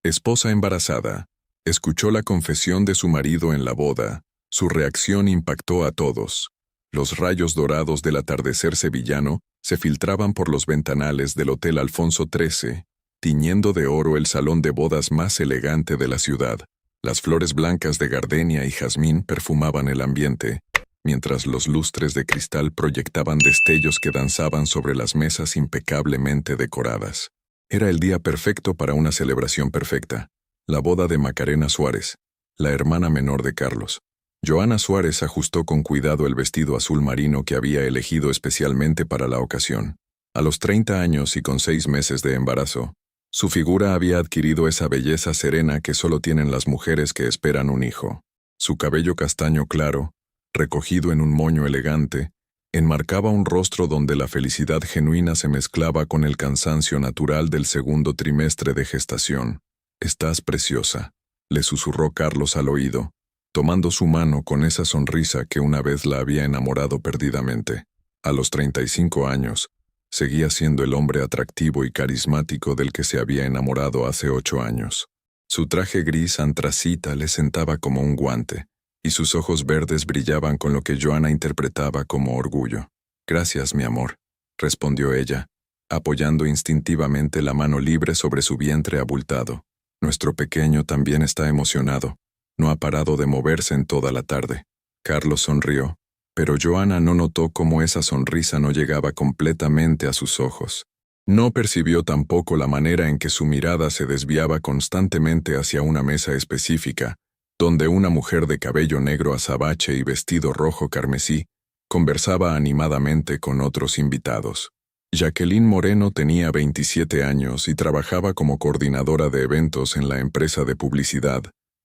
Esposa embarazada. Escuchó la confesión de su marido en la boda. Su reacción impactó a todos. Los rayos dorados del atardecer sevillano se filtraban por los ventanales del Hotel Alfonso XIII, tiñendo de oro el salón de bodas más elegante de la ciudad. Las flores blancas de gardenia y jazmín perfumaban el ambiente, mientras los lustres de cristal proyectaban destellos que danzaban sobre las mesas impecablemente decoradas. Era el día perfecto para una celebración perfecta. La boda de Macarena Suárez, la hermana menor de Carlos. Joana Suárez ajustó con cuidado el vestido azul marino que había elegido especialmente para la ocasión. A los 30 años y con 6 meses de embarazo, su figura había adquirido esa belleza serena que solo tienen las mujeres que esperan un hijo. Su cabello castaño claro, recogido en un moño elegante, enmarcaba un rostro donde la felicidad genuina se mezclaba con el cansancio natural del segundo trimestre de gestación. «Estás preciosa», le susurró Carlos al oído, tomando su mano con esa sonrisa que una vez la había enamorado perdidamente. A los 35 años, seguía siendo el hombre atractivo y carismático del que se había enamorado hace 8 años. Su traje gris antracita le sentaba como un guante, y sus ojos verdes brillaban con lo que Joana interpretaba como orgullo. «Gracias, mi amor», respondió ella, apoyando instintivamente la mano libre sobre su vientre abultado. «Nuestro pequeño también está emocionado. No ha parado de moverse en toda la tarde». Carlos sonrió, pero Joana no notó cómo esa sonrisa no llegaba completamente a sus ojos. No percibió tampoco la manera en que su mirada se desviaba constantemente hacia una mesa específica, donde una mujer de cabello negro azabache y vestido rojo carmesí conversaba animadamente con otros invitados. Jacqueline Moreno tenía 27 años y trabajaba como coordinadora de eventos en la empresa de publicidad,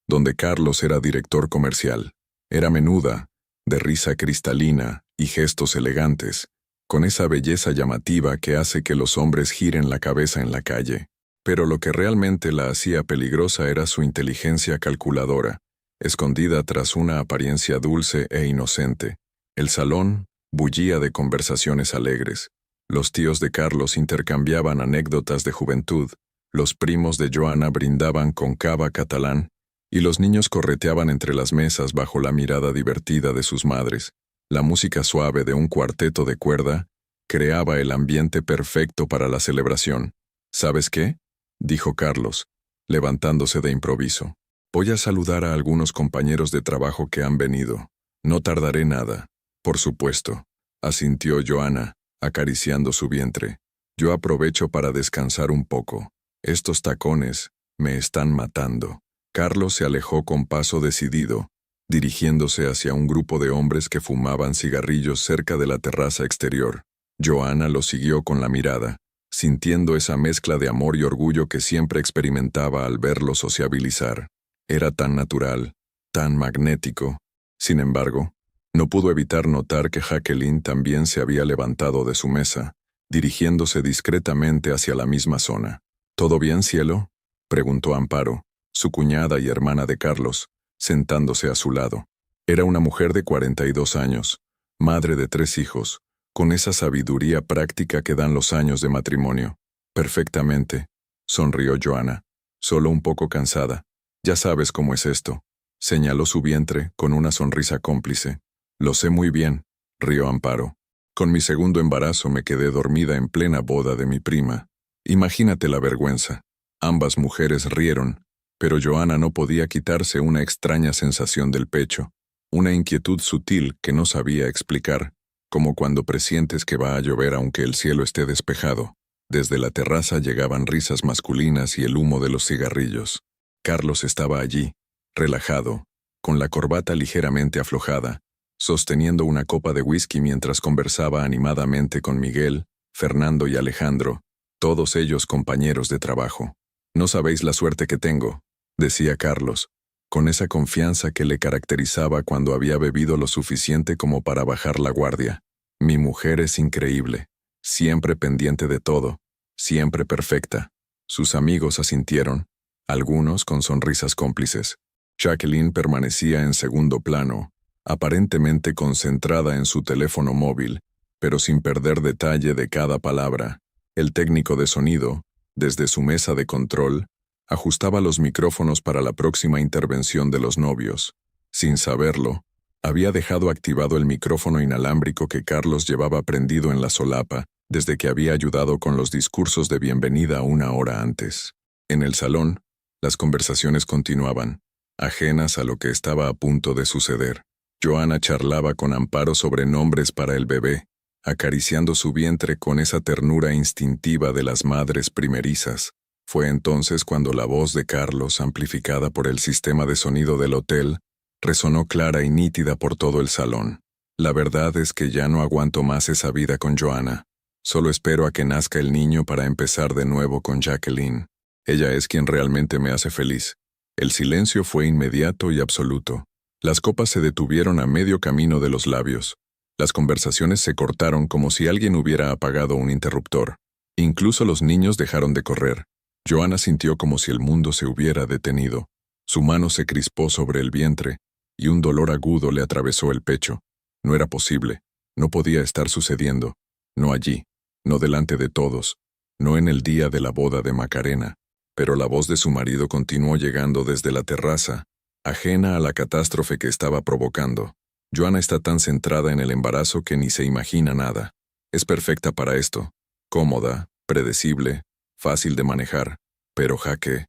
donde Carlos era director comercial. Era menuda, de risa cristalina y gestos elegantes, con esa belleza llamativa que hace que los hombres giren la cabeza en la calle. Pero lo que realmente la hacía peligrosa era su inteligencia calculadora, escondida tras una apariencia dulce e inocente. El salón bullía de conversaciones alegres. Los tíos de Carlos intercambiaban anécdotas de juventud, los primos de Joana brindaban con cava catalán, y los niños correteaban entre las mesas bajo la mirada divertida de sus madres. La música suave de un cuarteto de cuerda creaba el ambiente perfecto para la celebración. «¿Sabes qué?», dijo Carlos, levantándose de improviso. «Voy a saludar a algunos compañeros de trabajo que han venido. No tardaré nada». «Por supuesto», asintió Joana, acariciando su vientre. «Yo aprovecho para descansar un poco. Estos tacones me están matando». Carlos se alejó con paso decidido, dirigiéndose hacia un grupo de hombres que fumaban cigarrillos cerca de la terraza exterior. Joana lo siguió con la mirada, sintiendo esa mezcla de amor y orgullo que siempre experimentaba al verlo sociabilizar. Era tan natural, tan magnético. Sin embargo, no pudo evitar notar que Jacqueline también se había levantado de su mesa, dirigiéndose discretamente hacia la misma zona. «¿Todo bien, cielo?», preguntó Amparo, su cuñada y hermana de Carlos, sentándose a su lado. Era una mujer de 42 años, madre de 3 hijos, con esa sabiduría práctica que dan los años de matrimonio. «Perfectamente», sonrió Joana, «solo un poco cansada. Ya sabes cómo es esto», señaló su vientre con una sonrisa cómplice. «Lo sé muy bien», rió Amparo. «Con mi segundo embarazo me quedé dormida en plena boda de mi prima. Imagínate la vergüenza». Ambas mujeres rieron, pero Joana no podía quitarse una extraña sensación del pecho, una inquietud sutil que no sabía explicar, como cuando presientes que va a llover aunque el cielo esté despejado. Desde la terraza llegaban risas masculinas y el humo de los cigarrillos. Carlos estaba allí, relajado, con la corbata ligeramente aflojada, sosteniendo una copa de whisky mientras conversaba animadamente con Miguel, Fernando y Alejandro, todos ellos compañeros de trabajo. «No sabéis la suerte que tengo», decía Carlos, con esa confianza que le caracterizaba cuando había bebido lo suficiente como para bajar la guardia. «Mi mujer es increíble, siempre pendiente de todo, siempre perfecta». Sus amigos asintieron, algunos con sonrisas cómplices. Jacqueline permanecía en segundo plano, aparentemente concentrada en su teléfono móvil, pero sin perder detalle de cada palabra. El técnico de sonido, desde su mesa de control, Ajustaba los micrófonos para la próxima intervención de los novios. Sin saberlo, había dejado activado el micrófono inalámbrico que Carlos llevaba prendido en la solapa desde que había ayudado con los discursos de bienvenida una hora antes. En el salón, las conversaciones continuaban, ajenas a lo que estaba a punto de suceder. Joanna charlaba con Amparo sobre nombres para el bebé, acariciando su vientre con esa ternura instintiva de las madres primerizas. Fue entonces cuando la voz de Carlos, amplificada por el sistema de sonido del hotel, resonó clara y nítida por todo el salón. La verdad es que ya no aguanto más esa vida con Joanna. Solo espero a que nazca el niño para empezar de nuevo con Jacqueline. Ella es quien realmente me hace feliz. El silencio fue inmediato y absoluto. Las copas se detuvieron a medio camino de los labios. Las conversaciones se cortaron como si alguien hubiera apagado un interruptor. Incluso los niños dejaron de correr. Joanna sintió como si el mundo se hubiera detenido. Su mano se crispó sobre el vientre, y un dolor agudo le atravesó el pecho. No era posible, no podía estar sucediendo. No allí, no delante de todos, no en el día de la boda de Macarena. Pero la voz de su marido continuó llegando desde la terraza, ajena a la catástrofe que estaba provocando. Joanna está tan centrada en el embarazo que ni se imagina nada. Es perfecta para esto, cómoda, predecible, fácil de manejar, pero Jaque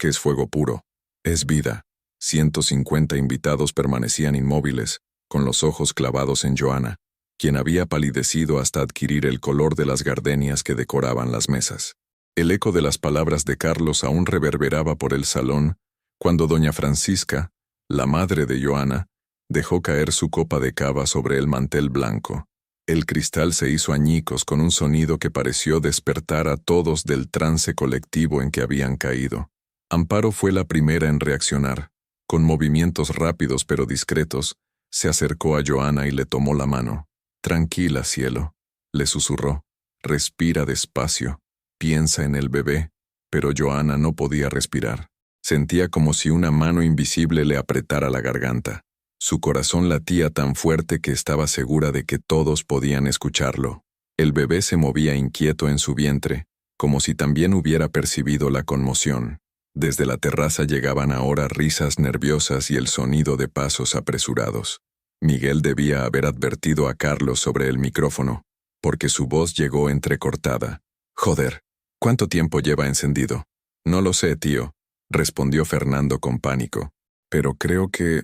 es fuego puro, es vida. 150 invitados permanecían inmóviles, con los ojos clavados en Joanna, quien había palidecido hasta adquirir el color de las gardenias que decoraban las mesas. El eco de las palabras de Carlos aún reverberaba por el salón, cuando doña Francisca, la madre de Joanna, dejó caer su copa de cava sobre el mantel blanco. El cristal se hizo añicos con un sonido que pareció despertar a todos del trance colectivo en que habían caído. Amparo fue la primera en reaccionar. Con movimientos rápidos pero discretos, se acercó a Joanna y le tomó la mano. «Tranquila, cielo», le susurró. «Respira despacio. Piensa en el bebé». Pero Joanna no podía respirar. Sentía como si una mano invisible le apretara la garganta. Su corazón latía tan fuerte que estaba segura de que todos podían escucharlo. El bebé se movía inquieto en su vientre, como si también hubiera percibido la conmoción. Desde la terraza llegaban ahora risas nerviosas y el sonido de pasos apresurados. Miguel debía haber advertido a Carlos sobre el micrófono, porque su voz llegó entrecortada. «Joder, ¿cuánto tiempo lleva encendido?» «No lo sé, tío», respondió Fernando con pánico. «Pero creo que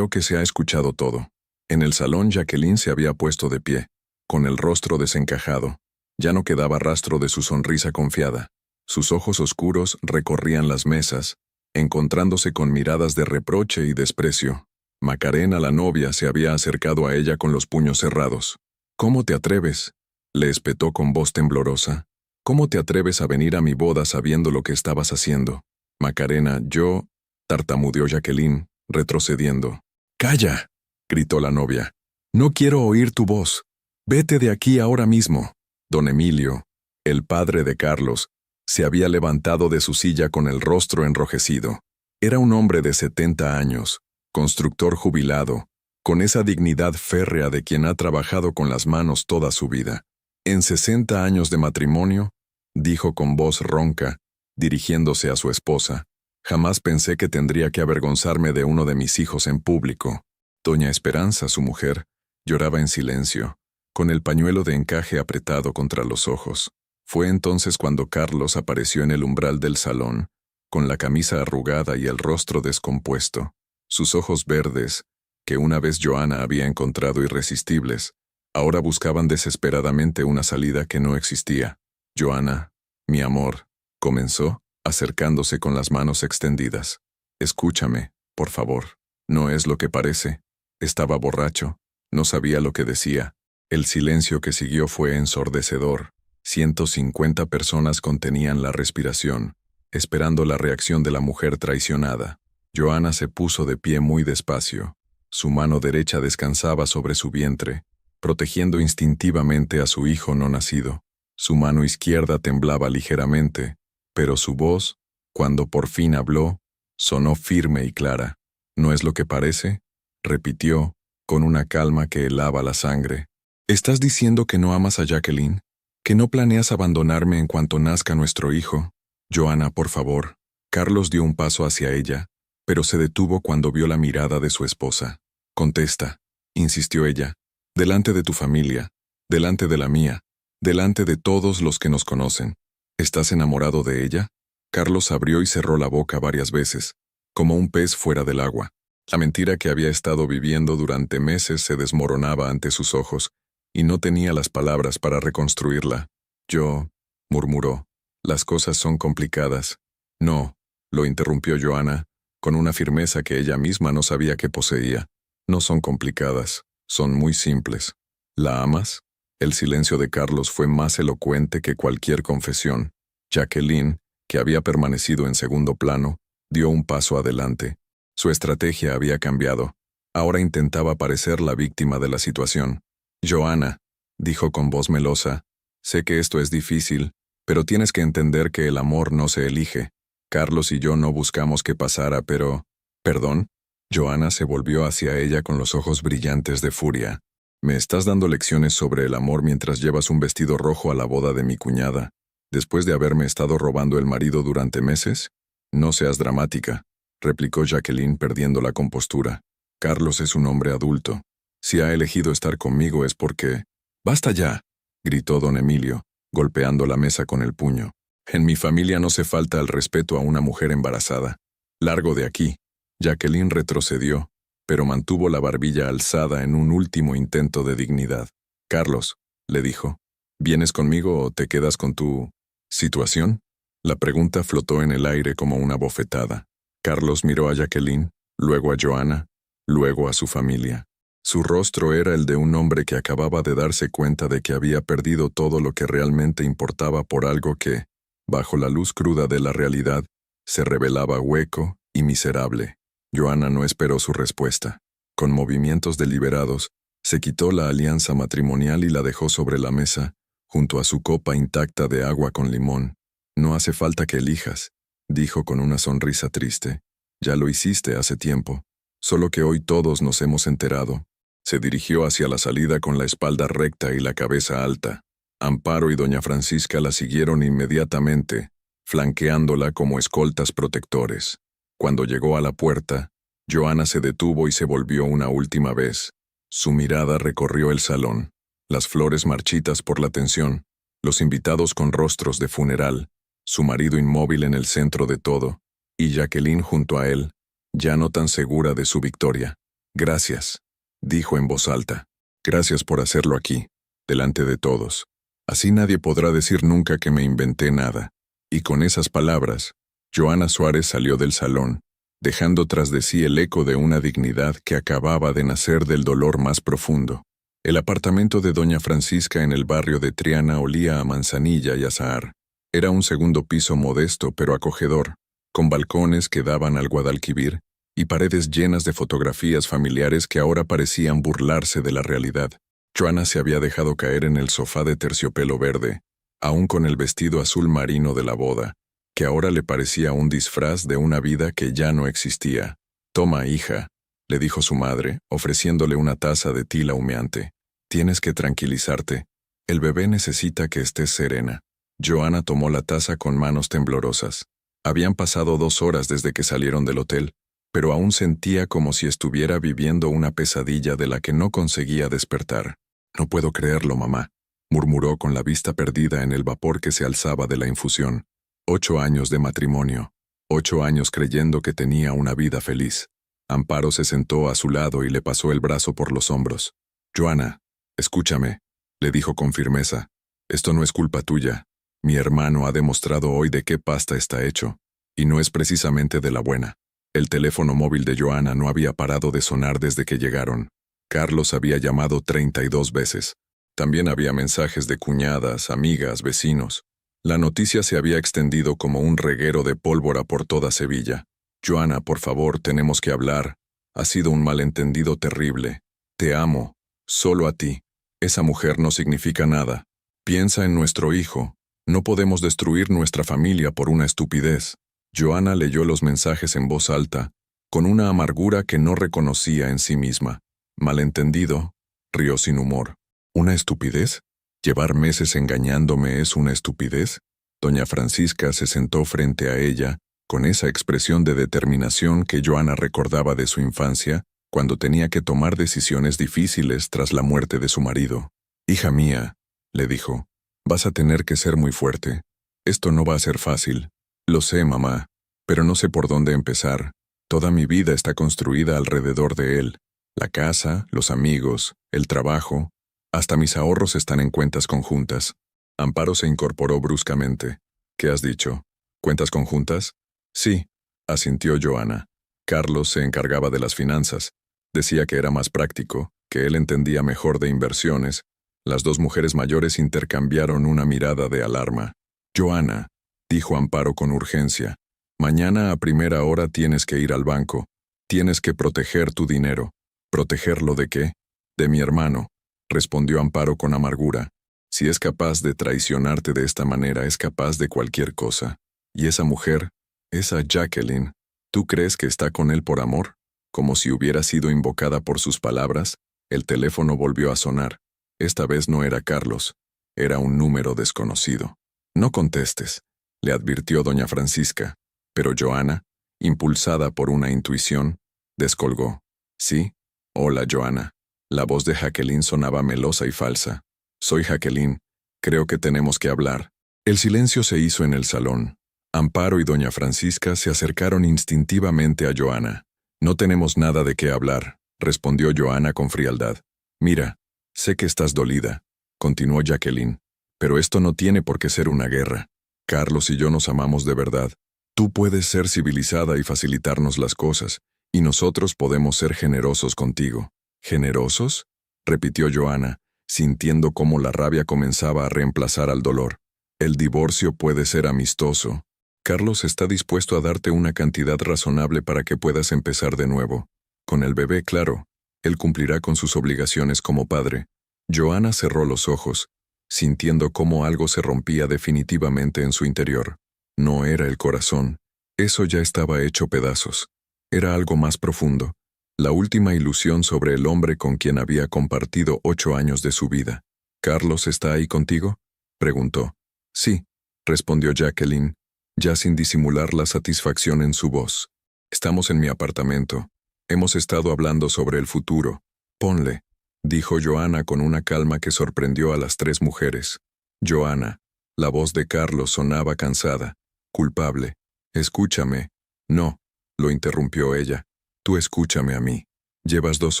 se ha escuchado todo». En el salón Jacqueline se había puesto de pie, con el rostro desencajado. Ya no quedaba rastro de su sonrisa confiada. Sus ojos oscuros recorrían las mesas, encontrándose con miradas de reproche y desprecio. Macarena, la novia, se había acercado a ella con los puños cerrados. «¿Cómo te atreves?», le espetó con voz temblorosa. «¿Cómo te atreves a venir a mi boda sabiendo lo que estabas haciendo?» «Macarena, yo», tartamudeó Jacqueline, retrocediendo. «¡Calla!», gritó la novia. «No quiero oír tu voz. Vete de aquí ahora mismo». Don Emilio, el padre de Carlos, se había levantado de su silla con el rostro enrojecido. Era un hombre de 70 años, constructor jubilado, con esa dignidad férrea de quien ha trabajado con las manos toda su vida. «En 60 años de matrimonio», dijo con voz ronca, dirigiéndose a su esposa, «jamás pensé que tendría que avergonzarme de uno de mis hijos en público». Doña Esperanza, su mujer, lloraba en silencio, con el pañuelo de encaje apretado contra los ojos. Fue entonces cuando Carlos apareció en el umbral del salón, con la camisa arrugada y el rostro descompuesto. Sus ojos verdes, que una vez Joanna había encontrado irresistibles, ahora buscaban desesperadamente una salida que no existía. «Joanna, mi amor», comenzó, acercándose con las manos extendidas. «Escúchame, por favor. No es lo que parece. Estaba borracho. No sabía lo que decía». El silencio que siguió fue ensordecedor. 150 personas contenían la respiración, esperando la reacción de la mujer traicionada. Joanna se puso de pie muy despacio. Su mano derecha descansaba sobre su vientre, protegiendo instintivamente a su hijo no nacido. Su mano izquierda temblaba ligeramente, pero su voz, cuando por fin habló, sonó firme y clara. «¿No es lo que parece?», repitió, con una calma que helaba la sangre. «¿Estás diciendo que no amas a Jacqueline? ¿Que no planeas abandonarme en cuanto nazca nuestro hijo? Joanna, por favor, Carlos dio un paso hacia ella, pero se detuvo cuando vio la mirada de su esposa. Contesta, insistió ella, delante de tu familia, delante de la mía, delante de todos los que nos conocen. ¿Estás enamorado de ella? Carlos abrió y cerró la boca varias veces, como un pez fuera del agua. La mentira que había estado viviendo durante meses se desmoronaba ante sus ojos, y no tenía las palabras para reconstruirla. Yo, murmuró, las cosas son complicadas. No, lo interrumpió Joana, con una firmeza que ella misma no sabía que poseía. No son complicadas, son muy simples. ¿La amas? El silencio de Carlos fue más elocuente que cualquier confesión. Jacqueline, que había permanecido en segundo plano, dio un paso adelante. Su estrategia había cambiado. Ahora intentaba parecer la víctima de la situación. Joana, dijo con voz melosa, sé que esto es difícil, pero tienes que entender que el amor no se elige. Carlos y yo no buscamos que pasara, pero... ¿Perdón? Joana se volvió hacia ella con los ojos brillantes de furia. ¿Me estás dando lecciones sobre el amor mientras llevas un vestido rojo a la boda de mi cuñada, después de haberme estado robando el marido durante meses? No seas dramática, replicó Jacqueline perdiendo la compostura. Carlos es un hombre adulto. Si ha elegido estar conmigo es porque... ¡Basta ya!, gritó don Emilio, golpeando la mesa con el puño. En mi familia no se falta el respeto a una mujer embarazada. Largo de aquí. Jacqueline retrocedió, pero mantuvo la barbilla alzada en un último intento de dignidad. Carlos, le dijo, ¿vienes conmigo o te quedas con tu... situación? La pregunta flotó en el aire como una bofetada. Carlos miró a Jacqueline, luego a Joana, luego a su familia. Su rostro era el de un hombre que acababa de darse cuenta de que había perdido todo lo que realmente importaba por algo que, bajo la luz cruda de la realidad, se revelaba hueco y miserable. Joana no esperó su respuesta. Con movimientos deliberados, se quitó la alianza matrimonial y la dejó sobre la mesa, junto a su copa intacta de agua con limón. No hace falta que elijas, dijo con una sonrisa triste. Ya lo hiciste hace tiempo, solo que hoy todos nos hemos enterado. Se dirigió hacia la salida con la espalda recta y la cabeza alta. Amparo y doña Francisca la siguieron inmediatamente, flanqueándola como escoltas protectores. Cuando llegó a la puerta, Joana se detuvo y se volvió una última vez. Su mirada recorrió el salón, las flores marchitas por la tensión, los invitados con rostros de funeral, su marido inmóvil en el centro de todo, y Jacqueline junto a él, ya no tan segura de su victoria. Gracias, dijo en voz alta. Gracias por hacerlo aquí, delante de todos. Así nadie podrá decir nunca que me inventé nada. Y con esas palabras, Joana Suárez salió del salón, dejando tras de sí el eco de una dignidad que acababa de nacer del dolor más profundo. El apartamento de doña Francisca en el barrio de Triana olía a manzanilla y azahar. Era un segundo piso modesto pero acogedor, con balcones que daban al Guadalquivir y paredes llenas de fotografías familiares que ahora parecían burlarse de la realidad. Joana se había dejado caer en el sofá de terciopelo verde, aún con el vestido azul marino de la boda, que ahora le parecía un disfraz de una vida que ya no existía. «Toma, hija», le dijo su madre, ofreciéndole una taza de tila humeante. «Tienes que tranquilizarte. El bebé necesita que estés serena». Joana tomó la taza con manos temblorosas. Habían pasado 2 horas desde que salieron del hotel, pero aún sentía como si estuviera viviendo una pesadilla de la que no conseguía despertar. «No puedo creerlo, mamá», murmuró con la vista perdida en el vapor que se alzaba de la infusión. 8 años de matrimonio, 8 años creyendo que tenía una vida feliz. Amparo se sentó a su lado y le pasó el brazo por los hombros. «Joana, escúchame», le dijo con firmeza. «Esto no es culpa tuya. Mi hermano ha demostrado hoy de qué pasta está hecho, y no es precisamente de la buena». El teléfono móvil de Joana no había parado de sonar desde que llegaron. Carlos había llamado 32 veces. También había mensajes de cuñadas, amigas, vecinos. La noticia se había extendido como un reguero de pólvora por toda Sevilla. «Joana, por favor, tenemos que hablar. Ha sido un malentendido terrible. Te amo. Solo a ti. Esa mujer no significa nada. Piensa en nuestro hijo. No podemos destruir nuestra familia por una estupidez». Joana leyó los mensajes en voz alta, con una amargura que no reconocía en sí misma. «Malentendido», rió sin humor. «¿Una estupidez? ¿Llevar meses engañándome es una estupidez?» Doña Francisca se sentó frente a ella, con esa expresión de determinación que Joanna recordaba de su infancia, cuando tenía que tomar decisiones difíciles tras la muerte de su marido. «Hija mía», le dijo, «vas a tener que ser muy fuerte. Esto no va a ser fácil. Lo sé, mamá, pero no sé por dónde empezar. Toda mi vida está construida alrededor de él. La casa, los amigos, el trabajo, hasta mis ahorros están en cuentas conjuntas». Amparo se incorporó bruscamente. «¿Qué has dicho? ¿Cuentas conjuntas?» «Sí», asintió Joanna. Carlos se encargaba de las finanzas. Decía que era más práctico, que él entendía mejor de inversiones. Las dos mujeres mayores intercambiaron una mirada de alarma. «Joanna», dijo Amparo con urgencia, «mañana a primera hora tienes que ir al banco. Tienes que proteger tu dinero». «¿Protegerlo de qué?» «De mi hermano», respondió Amparo con amargura. «Si es capaz de traicionarte de esta manera, es capaz de cualquier cosa. Y esa mujer, esa Jacqueline, ¿tú crees que está con él por amor?» Como si hubiera sido invocada por sus palabras, el teléfono volvió a sonar. Esta vez no era Carlos, era un número desconocido. «No contestes», le advirtió doña Francisca, pero Joanna, impulsada por una intuición, descolgó. «Sí, hola Joanna». La voz de Jacqueline sonaba melosa y falsa. «Soy Jacqueline, creo que tenemos que hablar». El silencio se hizo en el salón. Amparo y doña Francisca se acercaron instintivamente a Joanna. «No tenemos nada de qué hablar», respondió Joanna con frialdad. «Mira, sé que estás dolida», continuó Jacqueline, «pero esto no tiene por qué ser una guerra. Carlos y yo nos amamos de verdad. Tú puedes ser civilizada y facilitarnos las cosas, y nosotros podemos ser generosos contigo». «¿Generosos?», repitió Joanna, sintiendo cómo la rabia comenzaba a reemplazar al dolor. «El divorcio puede ser amistoso. Carlos está dispuesto a darte una cantidad razonable para que puedas empezar de nuevo. Con el bebé, claro. Él cumplirá con sus obligaciones como padre». Joanna cerró los ojos, sintiendo cómo algo se rompía definitivamente en su interior. No era el corazón. Eso ya estaba hecho pedazos. Era algo más profundo. La última ilusión sobre el hombre con quien había compartido 8 años de su vida. «¿Carlos está ahí contigo?», preguntó. «Sí», respondió Jacqueline, ya sin disimular la satisfacción en su voz. «Estamos en mi apartamento. Hemos estado hablando sobre el futuro. Ponle», dijo Joanna con una calma que sorprendió a las 3 mujeres. «Joanna», la voz de Carlos sonaba cansada, culpable. «Escúchame». «No», lo interrumpió ella. «Tú escúchame a mí. Llevas 2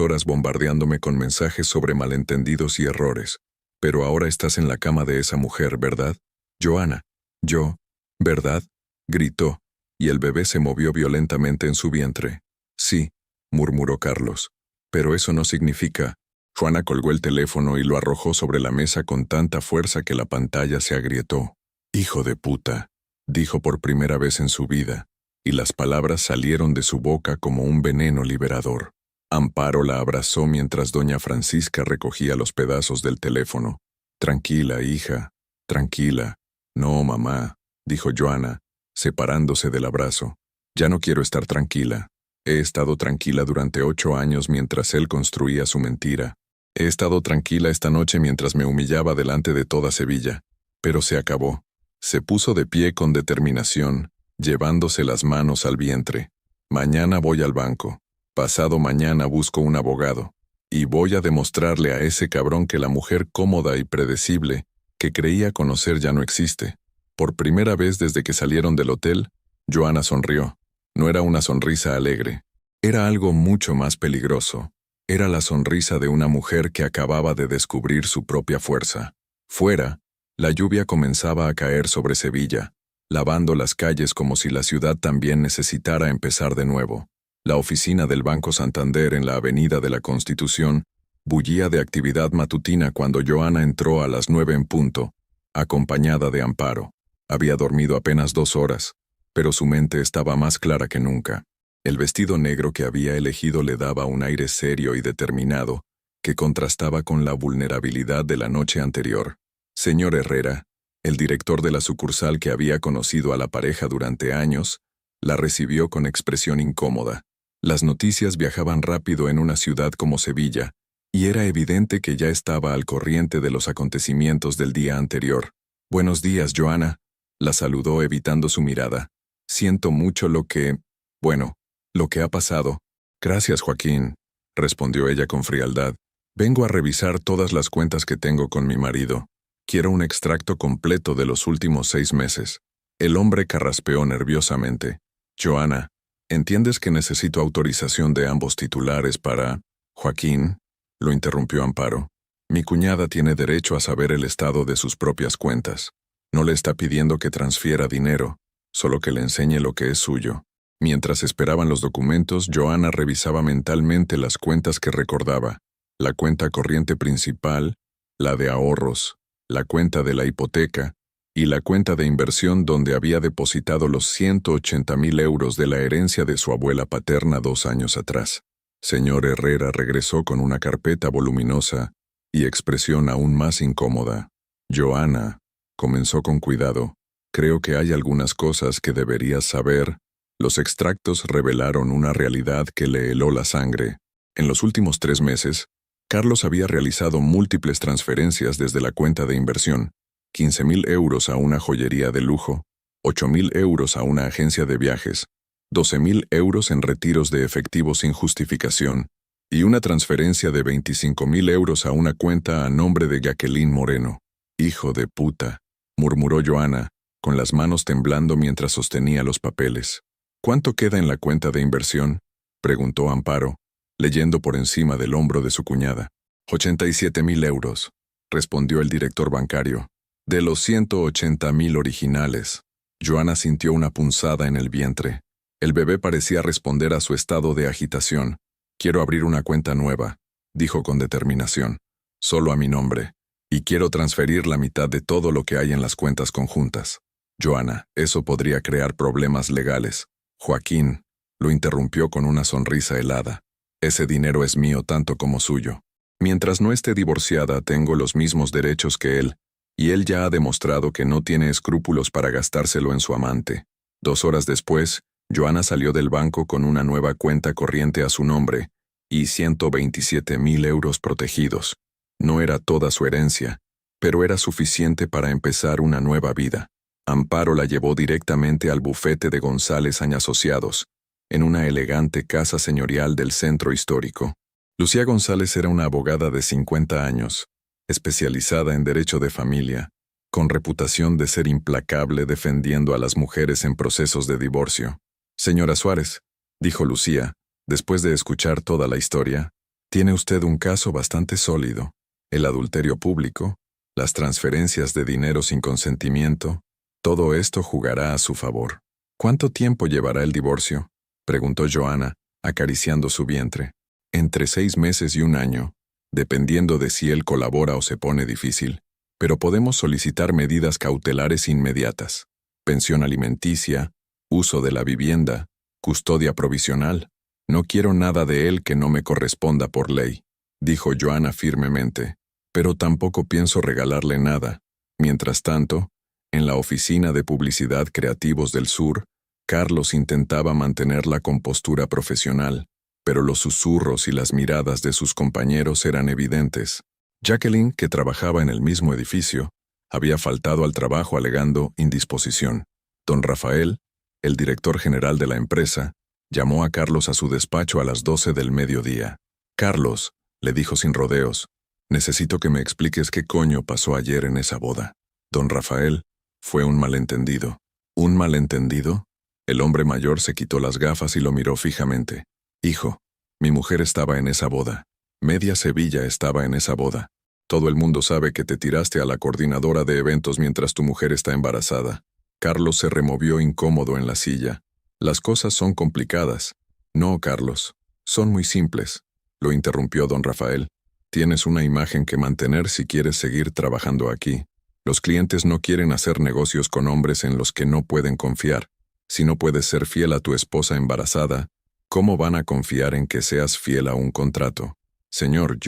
horas bombardeándome con mensajes sobre malentendidos y errores. Pero ahora estás en la cama de esa mujer, ¿verdad? Joanna». «Yo, ¿verdad?», gritó, y el bebé se movió violentamente en su vientre. «Sí», murmuró Carlos. «Pero eso no significa». Joanna colgó el teléfono y lo arrojó sobre la mesa con tanta fuerza que la pantalla se agrietó. «Hijo de puta», dijo por primera vez en su vida, y las palabras salieron de su boca como un veneno liberador. Amparo la abrazó mientras doña Francisca recogía los pedazos del teléfono. «Tranquila, hija, tranquila». «No, mamá», dijo Joanna, separándose del abrazo. «Ya no quiero estar tranquila. He estado tranquila durante 8 años mientras él construía su mentira. He estado tranquila esta noche mientras me humillaba delante de toda Sevilla. Pero se acabó». Se puso de pie con determinación, llevándose las manos al vientre. «Mañana voy al banco. Pasado mañana busco un abogado. Y voy a demostrarle a ese cabrón que la mujer cómoda y predecible que creía conocer ya no existe». Por primera vez desde que salieron del hotel, Joanna sonrió. No era una sonrisa alegre. Era algo mucho más peligroso. Era la sonrisa de una mujer que acababa de descubrir su propia fuerza. Fuera, la lluvia comenzaba a caer sobre Sevilla, lavando las calles como si la ciudad también necesitara empezar de nuevo. La oficina del Banco Santander en la Avenida de la Constitución bullía de actividad matutina cuando Joanna entró a las 9 en punto, acompañada de Amparo. Había dormido apenas 2 horas, pero su mente estaba más clara que nunca. El vestido negro que había elegido le daba un aire serio y determinado, que contrastaba con la vulnerabilidad de la noche anterior. Señor Herrera, el director de la sucursal que había conocido a la pareja durante años, la recibió con expresión incómoda. Las noticias viajaban rápido en una ciudad como Sevilla, y era evidente que ya estaba al corriente de los acontecimientos del día anterior. «Buenos días, Joanna», la saludó evitando su mirada. Siento mucho lo que ha pasado. Gracias, Joaquín, respondió ella con frialdad. Vengo a revisar todas las cuentas que tengo con mi marido. Quiero un extracto completo de los últimos 6 meses. El hombre carraspeó nerviosamente. Joana, ¿entiendes que necesito autorización de ambos titulares para... Joaquín, lo interrumpió Amparo. Mi cuñada tiene derecho a saber el estado de sus propias cuentas. No le está pidiendo que transfiera dinero, solo que le enseñe lo que es suyo. Mientras esperaban los documentos, Joana revisaba mentalmente las cuentas que recordaba. La cuenta corriente principal, la de ahorros, la cuenta de la hipoteca y la cuenta de inversión donde había depositado los 180,000 euros de la herencia de su abuela paterna 2 años atrás. Señor Herrera regresó con una carpeta voluminosa y expresión aún más incómoda. Joana, comenzó con cuidado, creo que hay algunas cosas que deberías saber. Los extractos revelaron una realidad que le heló la sangre. En los últimos 3 meses, Carlos había realizado múltiples transferencias desde la cuenta de inversión, 15,000 euros a una joyería de lujo, 8,000 euros a una agencia de viajes, 12,000 euros en retiros de efectivo sin justificación, y una transferencia de 25,000 euros a una cuenta a nombre de Jacqueline Moreno. Hijo de puta, murmuró Joana, con las manos temblando mientras sostenía los papeles. ¿Cuánto queda en la cuenta de inversión?, preguntó Amparo, leyendo por encima del hombro de su cuñada. 87,000 euros, respondió el director bancario. De los 180,000 originales. Joana sintió una punzada en el vientre. El bebé parecía responder a su estado de agitación. Quiero abrir una cuenta nueva, dijo con determinación. Solo a mi nombre. Y quiero transferir la mitad de todo lo que hay en las cuentas conjuntas. Joana, eso podría crear problemas legales. Joaquín, lo interrumpió con una sonrisa helada. Ese dinero es mío tanto como suyo. Mientras no esté divorciada, tengo los mismos derechos que él, y él ya ha demostrado que no tiene escrúpulos para gastárselo en su amante. 2 horas después, Joana salió del banco con una nueva cuenta corriente a su nombre y 127,000 euros protegidos. No era toda su herencia, pero era suficiente para empezar una nueva vida. Amparo la llevó directamente al bufete de González Asociados, en una elegante casa señorial del centro histórico. Lucía González era una abogada de 50 años, especializada en derecho de familia, con reputación de ser implacable defendiendo a las mujeres en procesos de divorcio. Señora Suárez, dijo Lucía, después de escuchar toda la historia, tiene usted un caso bastante sólido. El adulterio público, las transferencias de dinero sin consentimiento, todo esto jugará a su favor. ¿Cuánto tiempo llevará el divorcio?, preguntó Joana, acariciando su vientre. Entre 6 meses y 1 año, dependiendo de si él colabora o se pone difícil, pero podemos solicitar medidas cautelares inmediatas: pensión alimenticia, uso de la vivienda, custodia provisional. No quiero nada de él que no me corresponda por ley, dijo Joana firmemente, pero tampoco pienso regalarle nada. Mientras tanto, en la oficina de publicidad Creativos del Sur, Carlos intentaba mantener la compostura profesional, pero los susurros y las miradas de sus compañeros eran evidentes. Jacqueline, que trabajaba en el mismo edificio, había faltado al trabajo alegando indisposición. Don Rafael, el director general de la empresa, llamó a Carlos a su despacho a las 12 del mediodía. Carlos, le dijo sin rodeos, necesito que me expliques qué coño pasó ayer en esa boda. Don Rafael, fue un malentendido. ¿Un malentendido? El hombre mayor se quitó las gafas y lo miró fijamente. Hijo, mi mujer estaba en esa boda. Media Sevilla estaba en esa boda. Todo el mundo sabe que te tiraste a la coordinadora de eventos mientras tu mujer está embarazada. Carlos se removió incómodo en la silla. Las cosas son complicadas. No, Carlos, son muy simples, lo interrumpió don Rafael. Tienes una imagen que mantener si quieres seguir trabajando aquí. Los clientes no quieren hacer negocios con hombres en los que no pueden confiar. Si no puedes ser fiel a tu esposa embarazada, ¿cómo van a confiar en que seas fiel a un contrato? Señor,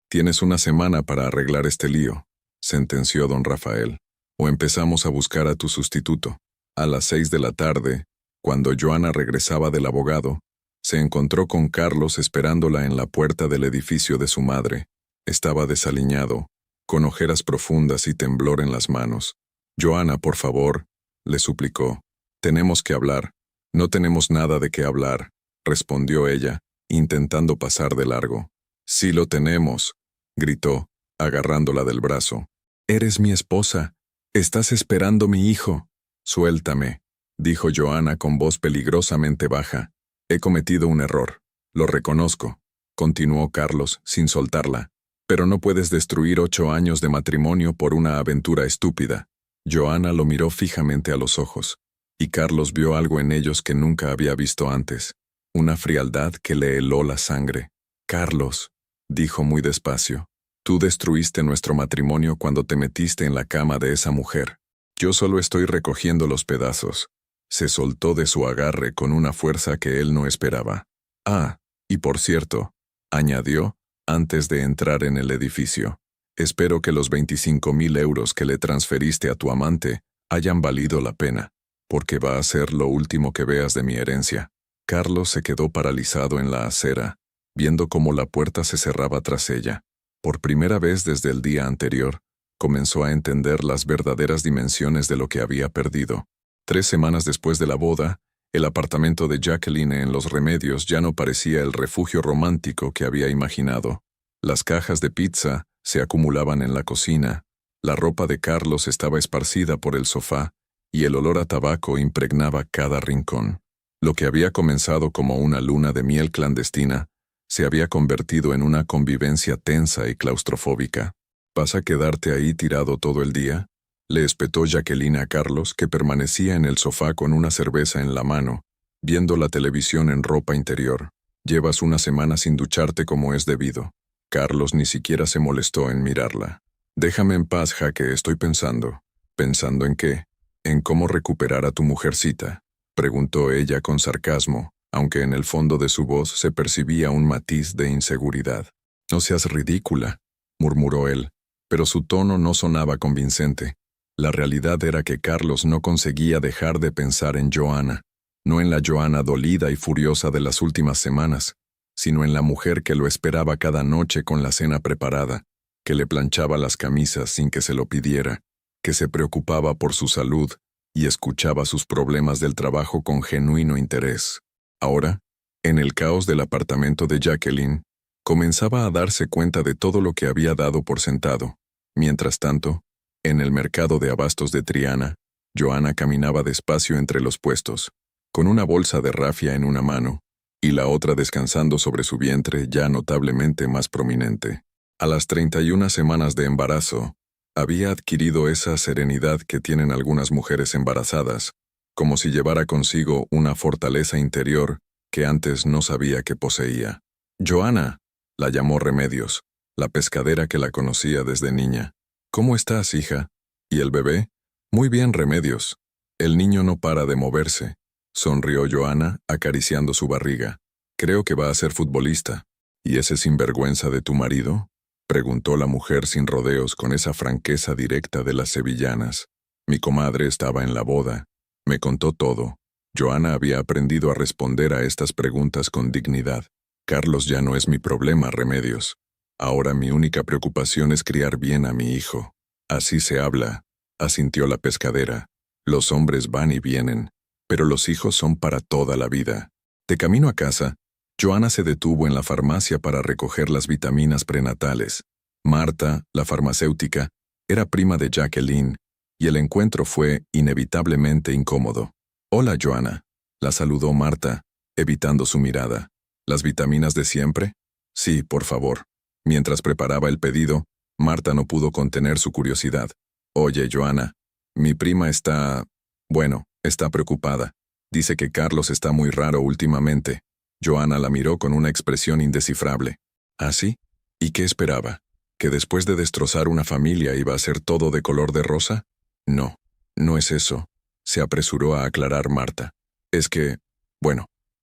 tienes 1 semana para arreglar este lío, sentenció don Rafael, o empezamos a buscar a tu sustituto. A las 6 de la tarde, cuando Joana regresaba del abogado, se encontró con Carlos esperándola en la puerta del edificio de su madre. Estaba desaliñado, con ojeras profundas y temblor en las manos. Joana, por favor, le suplicó, Tenemos que hablar. No tenemos nada de qué hablar, respondió ella, intentando pasar de largo. Sí lo tenemos, gritó, agarrándola del brazo. Eres mi esposa. Estás esperando mi hijo. Suéltame, dijo Joanna con voz peligrosamente baja. He cometido un error. Lo reconozco, continuó Carlos, sin soltarla. Pero no puedes destruir 8 años de matrimonio por una aventura estúpida. Joanna lo miró fijamente a los ojos, y Carlos vio algo en ellos que nunca había visto antes, una frialdad que le heló la sangre. Carlos, dijo muy despacio, tú destruiste nuestro matrimonio cuando te metiste en la cama de esa mujer. Yo solo estoy recogiendo los pedazos. Se soltó de su agarre con una fuerza que él no esperaba. Ah, y por cierto, añadió, antes de entrar en el edificio, espero que los 25.000 euros que le transferiste a tu amante hayan valido la pena, porque va a ser lo último que veas de mi herencia. Carlos se quedó paralizado en la acera, viendo cómo la puerta se cerraba tras ella. Por primera vez desde el día anterior, comenzó a entender las verdaderas dimensiones de lo que había perdido. 3 semanas después de la boda, el apartamento de Jacqueline en Los Remedios ya no parecía el refugio romántico que había imaginado. Las cajas de pizza se acumulaban en la cocina, la ropa de Carlos estaba esparcida por el sofá, y el olor a tabaco impregnaba cada rincón. Lo que había comenzado como una luna de miel clandestina, se había convertido en una convivencia tensa y claustrofóbica. ¿Vas a quedarte ahí tirado todo el día?, le espetó Jacqueline a Carlos, que permanecía en el sofá con una cerveza en la mano, viendo la televisión en ropa interior. Llevas una semana sin ducharte como es debido. Carlos ni siquiera se molestó en mirarla. Déjame en paz, Jaque, estoy pensando. ¿Pensando en qué? ¿En cómo recuperar a tu mujercita?, preguntó ella con sarcasmo, aunque en el fondo de su voz se percibía un matiz de inseguridad. No seas ridícula, murmuró él, pero su tono no sonaba convincente. La realidad era que Carlos no conseguía dejar de pensar en Joanna, no en la Joanna dolida y furiosa de las últimas semanas, sino en la mujer que lo esperaba cada noche con la cena preparada, que le planchaba las camisas sin que se lo pidiera, que se preocupaba por su salud y escuchaba sus problemas del trabajo con genuino interés. Ahora, en el caos del apartamento de Jacqueline, comenzaba a darse cuenta de todo lo que había dado por sentado. Mientras tanto, en el mercado de abastos de Triana, Joanna caminaba despacio entre los puestos, con una bolsa de rafia en una mano, y la otra descansando sobre su vientre ya notablemente más prominente. A las 31 semanas de embarazo, había adquirido esa serenidad que tienen algunas mujeres embarazadas, como si llevara consigo una fortaleza interior que antes no sabía que poseía. Joanna, la llamó Remedios, la pescadera que la conocía desde niña. ¿Cómo estás, hija? ¿Y el bebé? Muy bien, Remedios. El niño no para de moverse, sonrió Joanna, acariciando su barriga. Creo que va a ser futbolista. ¿Y ese sinvergüenza de tu marido?, preguntó la mujer sin rodeos con esa franqueza directa de las sevillanas. Mi comadre estaba en la boda. Me contó todo. Joanna había aprendido a responder a estas preguntas con dignidad. Carlos ya no es mi problema, Remedios. Ahora mi única preocupación es criar bien a mi hijo. Así se habla, asintió la pescadera. Los hombres van y vienen, pero los hijos son para toda la vida. De camino a casa, Joanna se detuvo en la farmacia para recoger las vitaminas prenatales. Marta, la farmacéutica, era prima de Jacqueline, y el encuentro fue inevitablemente incómodo. Hola, Joanna, la saludó Marta, evitando su mirada. ¿Las vitaminas de siempre? Sí, por favor. Mientras preparaba el pedido, Marta no pudo contener su curiosidad. Oye, Joanna, mi prima está preocupada. Dice que Carlos está muy raro últimamente. Joanna la miró con una expresión indescifrable. ¿Ah, sí? ¿Y qué esperaba? ¿Que después de destrozar una familia iba a ser todo de color de rosa? No, no es eso, se apresuró a aclarar Marta. Es que,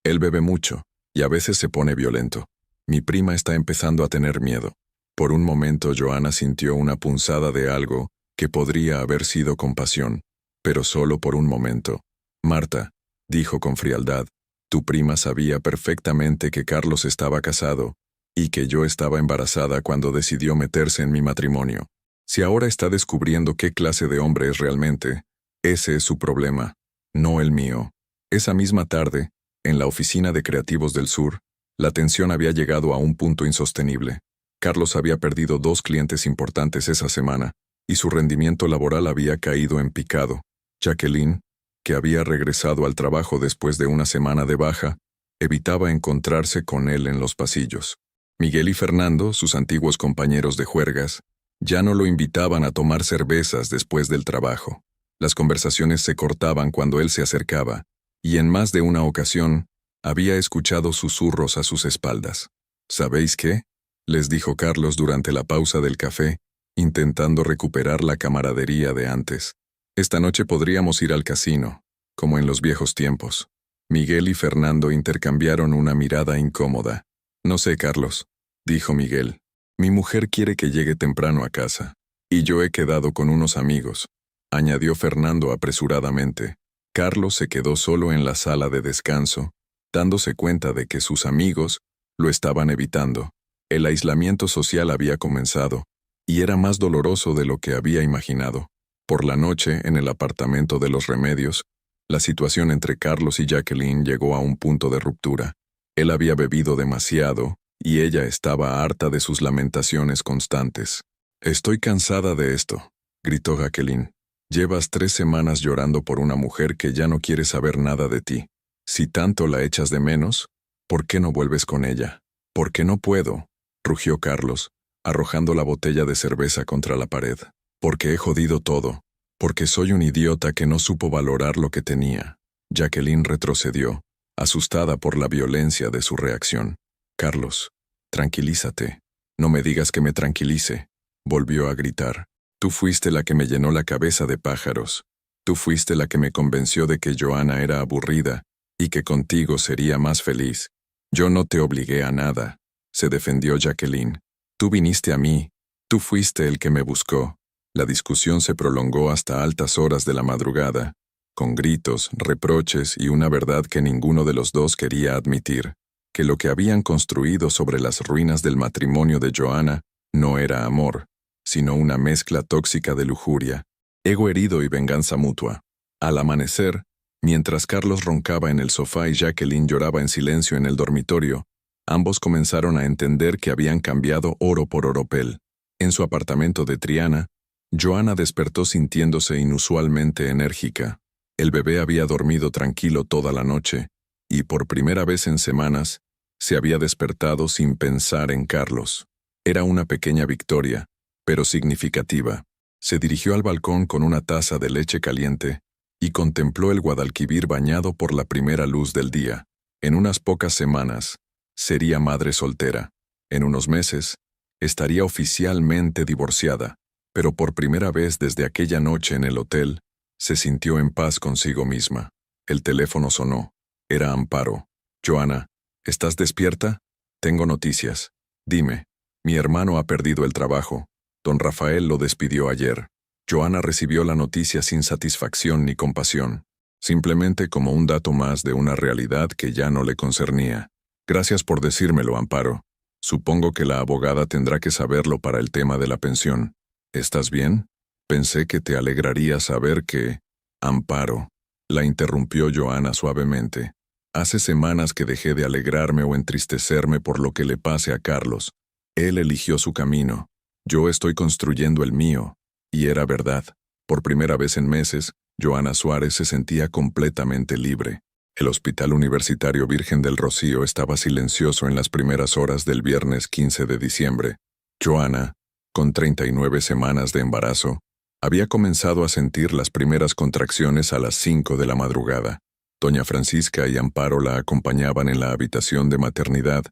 él bebe mucho, y a veces se pone violento. Mi prima está empezando a tener miedo. Por un momento Joanna sintió una punzada de algo que podría haber sido compasión, pero solo por un momento. Marta, dijo con frialdad, tu prima sabía perfectamente que Carlos estaba casado y que yo estaba embarazada cuando decidió meterse en mi matrimonio. Si ahora está descubriendo qué clase de hombre es realmente, ese es su problema. no el mío. Esa misma tarde, en la oficina de Creativos del Sur, la tensión había llegado a un punto insostenible. Carlos había perdido 2 clientes importantes esa semana, y su rendimiento laboral había caído en picado. Jacqueline, que había regresado al trabajo después de una semana de baja, evitaba encontrarse con él en los pasillos. Miguel y Fernando, sus antiguos compañeros de juergas, ya no lo invitaban a tomar cervezas después del trabajo. Las conversaciones se cortaban cuando él se acercaba, y en más de una ocasión, había escuchado susurros a sus espaldas. ¿Sabéis qué?, les dijo Carlos durante la pausa del café, intentando recuperar la camaradería de antes. Esta noche podríamos ir al casino, como en los viejos tiempos. Miguel y Fernando intercambiaron una mirada incómoda. No sé, Carlos, dijo Miguel. Mi mujer quiere que llegue temprano a casa. Y yo he quedado con unos amigos, añadió Fernando apresuradamente. Carlos se quedó solo en la sala de descanso, dándose cuenta de que sus amigos lo estaban evitando. El aislamiento social había comenzado, y era más doloroso de lo que había imaginado. Por la noche, en el apartamento de los Remedios, la situación entre Carlos y Jacqueline llegó a un punto de ruptura. Él había bebido demasiado, y ella estaba harta de sus lamentaciones constantes. «Estoy cansada de esto», gritó Jacqueline. «Llevas 3 semanas llorando por una mujer que ya no quiere saber nada de ti. Si tanto la echas de menos, ¿por qué no vuelves con ella?» «¿Por qué no puedo?», rugió Carlos, arrojando la botella de cerveza contra la pared. «Porque he jodido todo. Porque soy un idiota que no supo valorar lo que tenía». Jacqueline retrocedió, asustada por la violencia de su reacción. «Carlos, tranquilízate. No me digas que me tranquilice», volvió a gritar. «Tú fuiste la que me llenó la cabeza de pájaros. Tú fuiste la que me convenció de que Joana era aburrida y que contigo sería más feliz. Yo no te obligué a nada», se defendió Jacqueline. «Tú viniste a mí. Tú fuiste el que me buscó». La discusión se prolongó hasta altas horas de la madrugada, con gritos, reproches y una verdad que ninguno de los dos quería admitir, que lo que habían construido sobre las ruinas del matrimonio de Joana no era amor, sino una mezcla tóxica de lujuria, ego herido y venganza mutua. Al amanecer, mientras Carlos roncaba en el sofá y Jacqueline lloraba en silencio en el dormitorio, ambos comenzaron a entender que habían cambiado oro por oropel. En su apartamento de Triana, Joana despertó sintiéndose inusualmente enérgica. El bebé había dormido tranquilo toda la noche, y por primera vez en semanas, se había despertado sin pensar en Carlos. Era una pequeña victoria, pero significativa. Se dirigió al balcón con una taza de leche caliente y contempló el Guadalquivir bañado por la primera luz del día. En unas pocas semanas, sería madre soltera. En unos meses, estaría oficialmente divorciada. Pero por primera vez desde aquella noche en el hotel, se sintió en paz consigo misma. El teléfono sonó. Era Amparo. «Joana, ¿estás despierta? Tengo noticias. Dime, mi hermano ha perdido el trabajo. Don Rafael lo despidió ayer». Joana recibió la noticia sin satisfacción ni compasión, simplemente como un dato más de una realidad que ya no le concernía. «Gracias por decírmelo, Amparo. Supongo que la abogada tendrá que saberlo para el tema de la pensión. ¿Estás bien? Pensé que te alegraría saber que...» «Amparo», la interrumpió Joana suavemente. «Hace semanas que dejé de alegrarme o entristecerme por lo que le pase a Carlos. Él eligió su camino. Yo estoy construyendo el mío». Y era verdad. Por primera vez en meses, Joana Suárez se sentía completamente libre. El Hospital Universitario Virgen del Rocío estaba silencioso en las primeras horas del viernes 15 de diciembre. Joana, con 39 semanas de embarazo, había comenzado a sentir las primeras contracciones a las 5 de la madrugada. Doña Francisca y Amparo la acompañaban en la habitación de maternidad,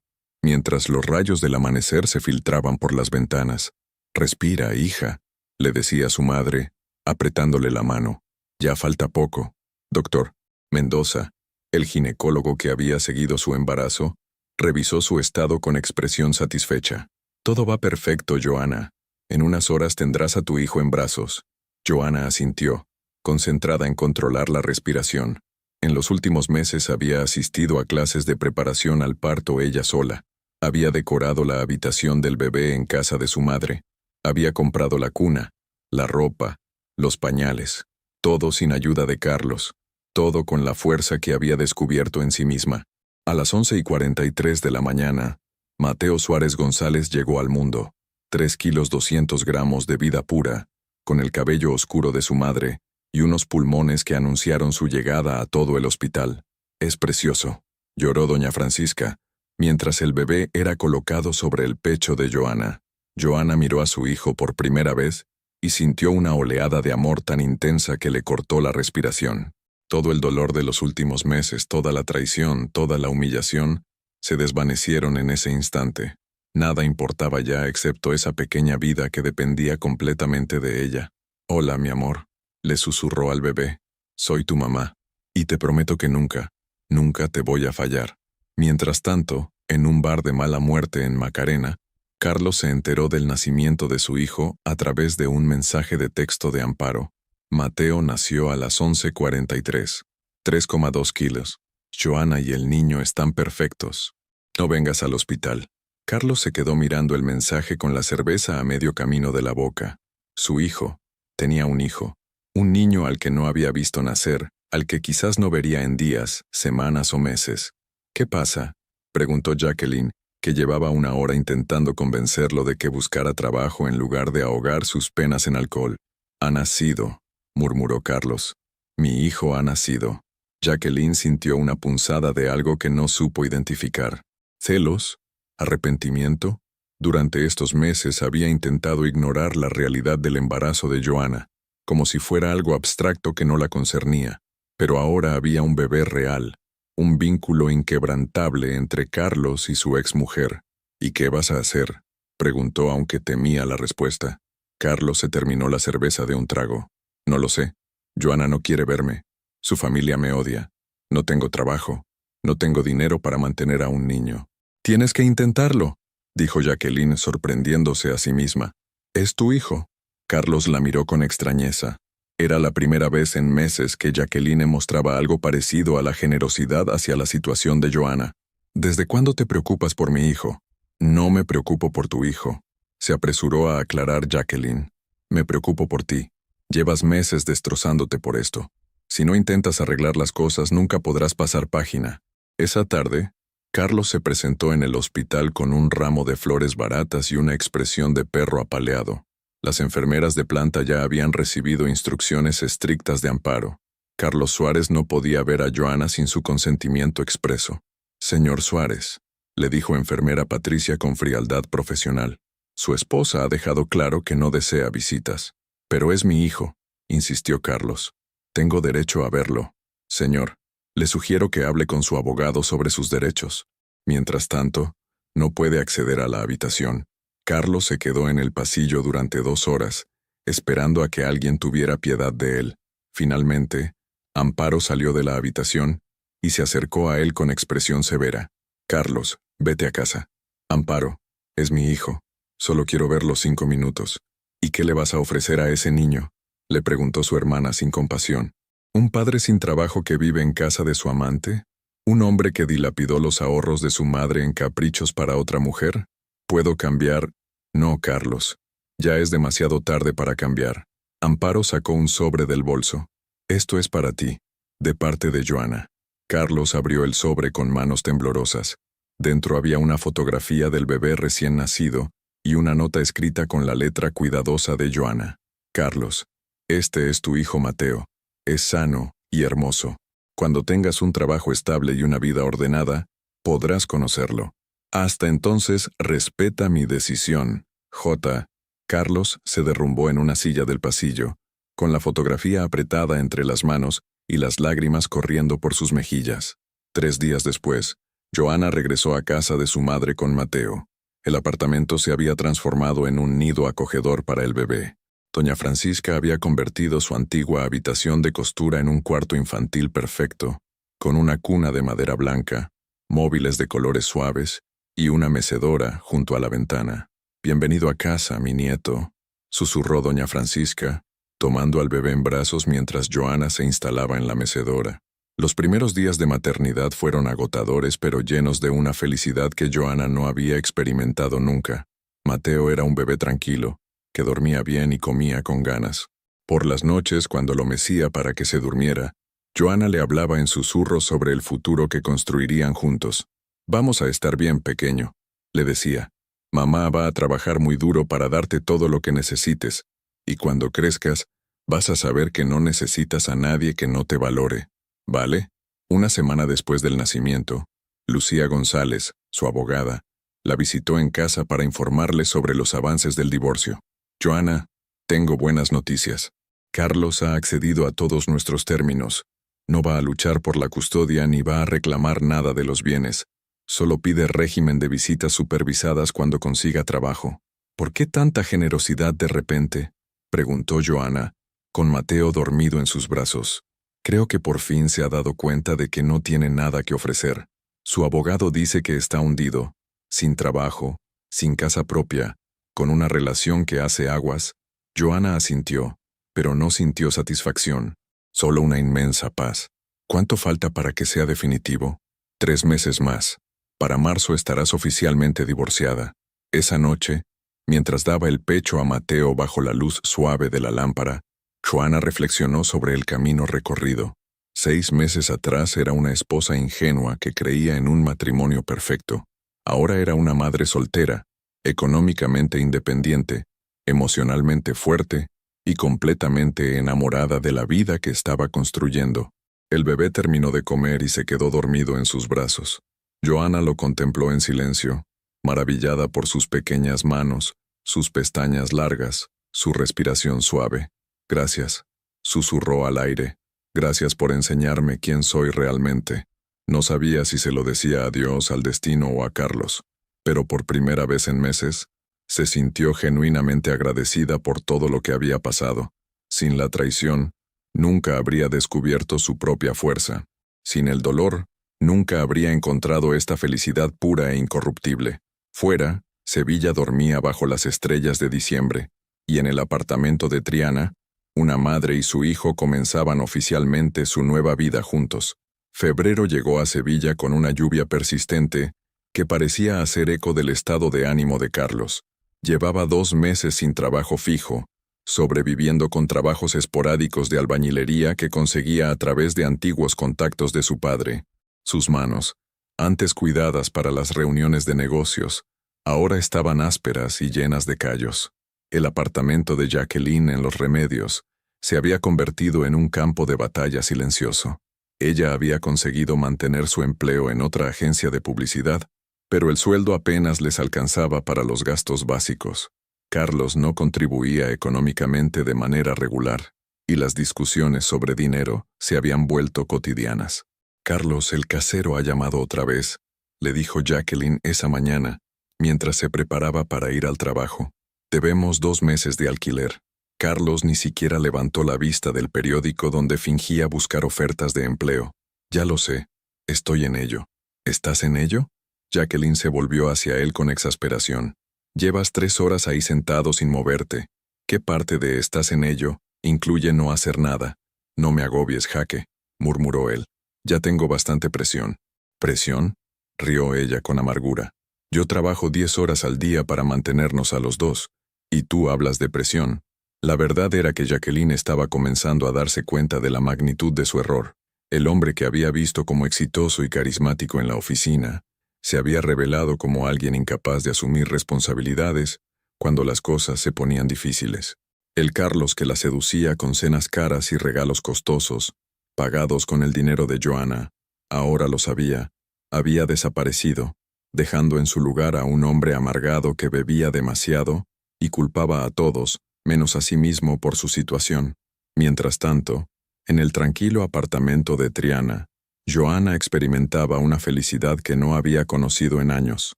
mientras los rayos del amanecer se filtraban por las ventanas. «Respira, hija», le decía su madre, apretándole la mano. «Ya falta poco». Doctor Mendoza, el ginecólogo que había seguido su embarazo, revisó su estado con expresión satisfecha. «Todo va perfecto, Joana. En unas horas tendrás a tu hijo en brazos». Joana asintió, concentrada en controlar la respiración. En los últimos meses había asistido a clases de preparación al parto ella sola. Había decorado la habitación del bebé en casa de su madre. Había comprado la cuna, la ropa, los pañales, todo sin ayuda de Carlos. todo con la fuerza que había descubierto en sí misma. A las 11:43 de la mañana, Mateo Suárez González llegó al mundo, 3 kilos 200 gramos de vida pura, con el cabello oscuro de su madre y unos pulmones que anunciaron su llegada a todo el hospital. «Es precioso», lloró doña Francisca, mientras el bebé era colocado sobre el pecho de Joana. Joana miró a su hijo por primera vez y sintió una oleada de amor tan intensa que le cortó la respiración. Todo el dolor de los últimos meses, toda la traición, toda la humillación, se desvanecieron en ese instante. Nada importaba ya excepto esa pequeña vida que dependía completamente de ella. «Hola, mi amor», le susurró al bebé. «Soy tu mamá, y te prometo que nunca, nunca te voy a fallar». Mientras tanto, en un bar de mala muerte en Macarena, Carlos se enteró del nacimiento de su hijo a través de un mensaje de texto de Amparo. Mateo nació a las 11:43, 3,2 kilos. Joana y el niño están perfectos. No vengas al hospital. Carlos se quedó mirando el mensaje con la cerveza a medio camino de la boca. Su hijo tenía un hijo, un niño al que no había visto nacer, al que quizás no vería en días, semanas o meses. «¿Qué pasa?», preguntó Jacqueline, que llevaba una hora intentando convencerlo de que buscara trabajo en lugar de ahogar sus penas en alcohol. «Ha nacido», murmuró Carlos. «Mi hijo ha nacido». Jacqueline sintió una punzada de algo que no supo identificar. ¿Celos? ¿Arrepentimiento? Durante estos meses había intentado ignorar la realidad del embarazo de Joana, como si fuera algo abstracto que no la concernía. Pero ahora había un bebé real, un vínculo inquebrantable entre Carlos y su exmujer. «¿Y qué vas a hacer?», preguntó aunque temía la respuesta. Carlos se terminó la cerveza de un trago. «No lo sé. Joana no quiere verme. Su familia me odia. No tengo trabajo. No tengo dinero para mantener a un niño». «Tienes que intentarlo», dijo Jacqueline sorprendiéndose a sí misma. «Es tu hijo». Carlos la miró con extrañeza. Era la primera vez en meses que Jacqueline mostraba algo parecido a la generosidad hacia la situación de Joana. «¿Desde cuándo te preocupas por mi hijo?» «No me preocupo por tu hijo», se apresuró a aclarar Jacqueline. «Me preocupo por ti. Llevas meses destrozándote por esto. Si no intentas arreglar las cosas, nunca podrás pasar página». Esa tarde, Carlos se presentó en el hospital con un ramo de flores baratas y una expresión de perro apaleado. Las enfermeras de planta ya habían recibido instrucciones estrictas de Amparo. Carlos Suárez no podía ver a Joana sin su consentimiento expreso. «Señor Suárez», le dijo enfermera Patricia con frialdad profesional. «Su esposa ha dejado claro que no desea visitas». «Pero es mi hijo», insistió Carlos. «Tengo derecho a verlo. Señor, le sugiero que hable con su abogado sobre sus derechos. Mientras tanto, no puede acceder a la habitación». Carlos se quedó en el pasillo durante 2 horas, esperando a que alguien tuviera piedad de él. Finalmente, Amparo salió de la habitación y se acercó a él con expresión severa. «Carlos, vete a casa». «Amparo, es mi hijo. Solo quiero verlo 5 minutos». «¿Y qué le vas a ofrecer a ese niño?», le preguntó su hermana sin compasión. «¿Un padre sin trabajo que vive en casa de su amante? ¿Un hombre que dilapidó los ahorros de su madre en caprichos para otra mujer? ¿Puedo cambiar?» «No, Carlos. Ya es demasiado tarde para cambiar». Amparo sacó un sobre del bolso. «Esto es para ti, de parte de Joana». Carlos abrió el sobre con manos temblorosas. Dentro había una fotografía del bebé recién nacido y una nota escrita con la letra cuidadosa de Joana. «Carlos, este es tu hijo Mateo. Es sano y hermoso. Cuando tengas un trabajo estable y una vida ordenada, podrás conocerlo. Hasta entonces, respeta mi decisión. J». Carlos se derrumbó en una silla del pasillo, con la fotografía apretada entre las manos y las lágrimas corriendo por sus mejillas. 3 días después, Joana regresó a casa de su madre con Mateo. El apartamento se había transformado en un nido acogedor para el bebé. Doña Francisca había convertido su antigua habitación de costura en un cuarto infantil perfecto, con una cuna de madera blanca, móviles de colores suaves y una mecedora junto a la ventana. «Bienvenido a casa, mi nieto», susurró doña Francisca, tomando al bebé en brazos mientras Joana se instalaba en la mecedora. Los primeros días de maternidad fueron agotadores pero llenos de una felicidad que Joana no había experimentado nunca. Mateo era un bebé tranquilo, que dormía bien y comía con ganas. Por las noches, cuando lo mecía para que se durmiera, Joana le hablaba en susurros sobre el futuro que construirían juntos. «Vamos a estar bien, pequeño», le decía. «Mamá va a trabajar muy duro para darte todo lo que necesites, y cuando crezcas, vas a saber que no necesitas a nadie que no te valore, ¿vale?». Una semana después del nacimiento, Lucía González, su abogada, la visitó en casa para informarle sobre los avances del divorcio. «Joana, tengo buenas noticias. Carlos ha accedido a todos nuestros términos. No va a luchar por la custodia ni va a reclamar nada de los bienes. Solo pide régimen de visitas supervisadas cuando consiga trabajo». «¿Por qué tanta generosidad de repente?», preguntó Joana, con Mateo dormido en sus brazos. «Creo que por fin se ha dado cuenta de que no tiene nada que ofrecer. Su abogado dice que está hundido, sin trabajo, sin casa propia, con una relación que hace aguas». Joana asintió, pero no sintió satisfacción, solo una inmensa paz. «¿Cuánto falta para que sea definitivo?». «3 meses más. Para marzo estarás oficialmente divorciada». Esa noche, mientras daba el pecho a Mateo bajo la luz suave de la lámpara, Joana reflexionó sobre el camino recorrido. 6 meses atrás era una esposa ingenua que creía en un matrimonio perfecto. Ahora era una madre soltera, económicamente independiente, emocionalmente fuerte y completamente enamorada de la vida que estaba construyendo. El bebé terminó de comer y se quedó dormido en sus brazos. Joana lo contempló en silencio, maravillada por sus pequeñas manos, sus pestañas largas, su respiración suave. «Gracias», susurró al aire. «Gracias por enseñarme quién soy realmente». No sabía si se lo decía a Dios, al destino o a Carlos, pero por primera vez en meses, se sintió genuinamente agradecida por todo lo que había pasado. Sin la traición, nunca habría descubierto su propia fuerza. Sin el dolor, nunca habría encontrado esta felicidad pura e incorruptible. Fuera, Sevilla dormía bajo las estrellas de diciembre, y en el apartamento de Triana, una madre y su hijo comenzaban oficialmente su nueva vida juntos. Febrero llegó a Sevilla con una lluvia persistente que parecía hacer eco del estado de ánimo de Carlos. Llevaba 2 meses sin trabajo fijo, sobreviviendo con trabajos esporádicos de albañilería que conseguía a través de antiguos contactos de su padre. Sus manos, antes cuidadas para las reuniones de negocios, ahora estaban ásperas y llenas de callos. El apartamento de Jacqueline en Los Remedios se había convertido en un campo de batalla silencioso. Ella había conseguido mantener su empleo en otra agencia de publicidad, pero el sueldo apenas les alcanzaba para los gastos básicos. Carlos no contribuía económicamente de manera regular, y las discusiones sobre dinero se habían vuelto cotidianas. «Carlos, el casero ha llamado otra vez», le dijo Jacqueline esa mañana, mientras se preparaba para ir al trabajo. «Debemos 2 meses de alquiler». Carlos ni siquiera levantó la vista del periódico donde fingía buscar ofertas de empleo. «Ya lo sé. Estoy en ello». «¿Estás en ello?». Jacqueline se volvió hacia él con exasperación. «Llevas 3 horas ahí sentado sin moverte. ¿Qué parte de «estás en ello» incluye no hacer nada?» «No me agobies, Jaque», murmuró él. «Ya tengo bastante presión». «¿Presión?», rió ella con amargura. «Yo trabajo 10 horas al día para mantenernos a los dos, y tú hablas de presión». La verdad era que Jacqueline estaba comenzando a darse cuenta de la magnitud de su error. El hombre que había visto como exitoso y carismático en la oficina se había revelado como alguien incapaz de asumir responsabilidades cuando las cosas se ponían difíciles. El Carlos que la seducía con cenas caras y regalos costosos, pagados con el dinero de Joana, ahora lo sabía, había desaparecido, dejando en su lugar a un hombre amargado que bebía demasiado y culpaba a todos, menos a sí mismo por su situación. Mientras tanto, en el tranquilo apartamento de Triana, Joana experimentaba una felicidad que no había conocido en años.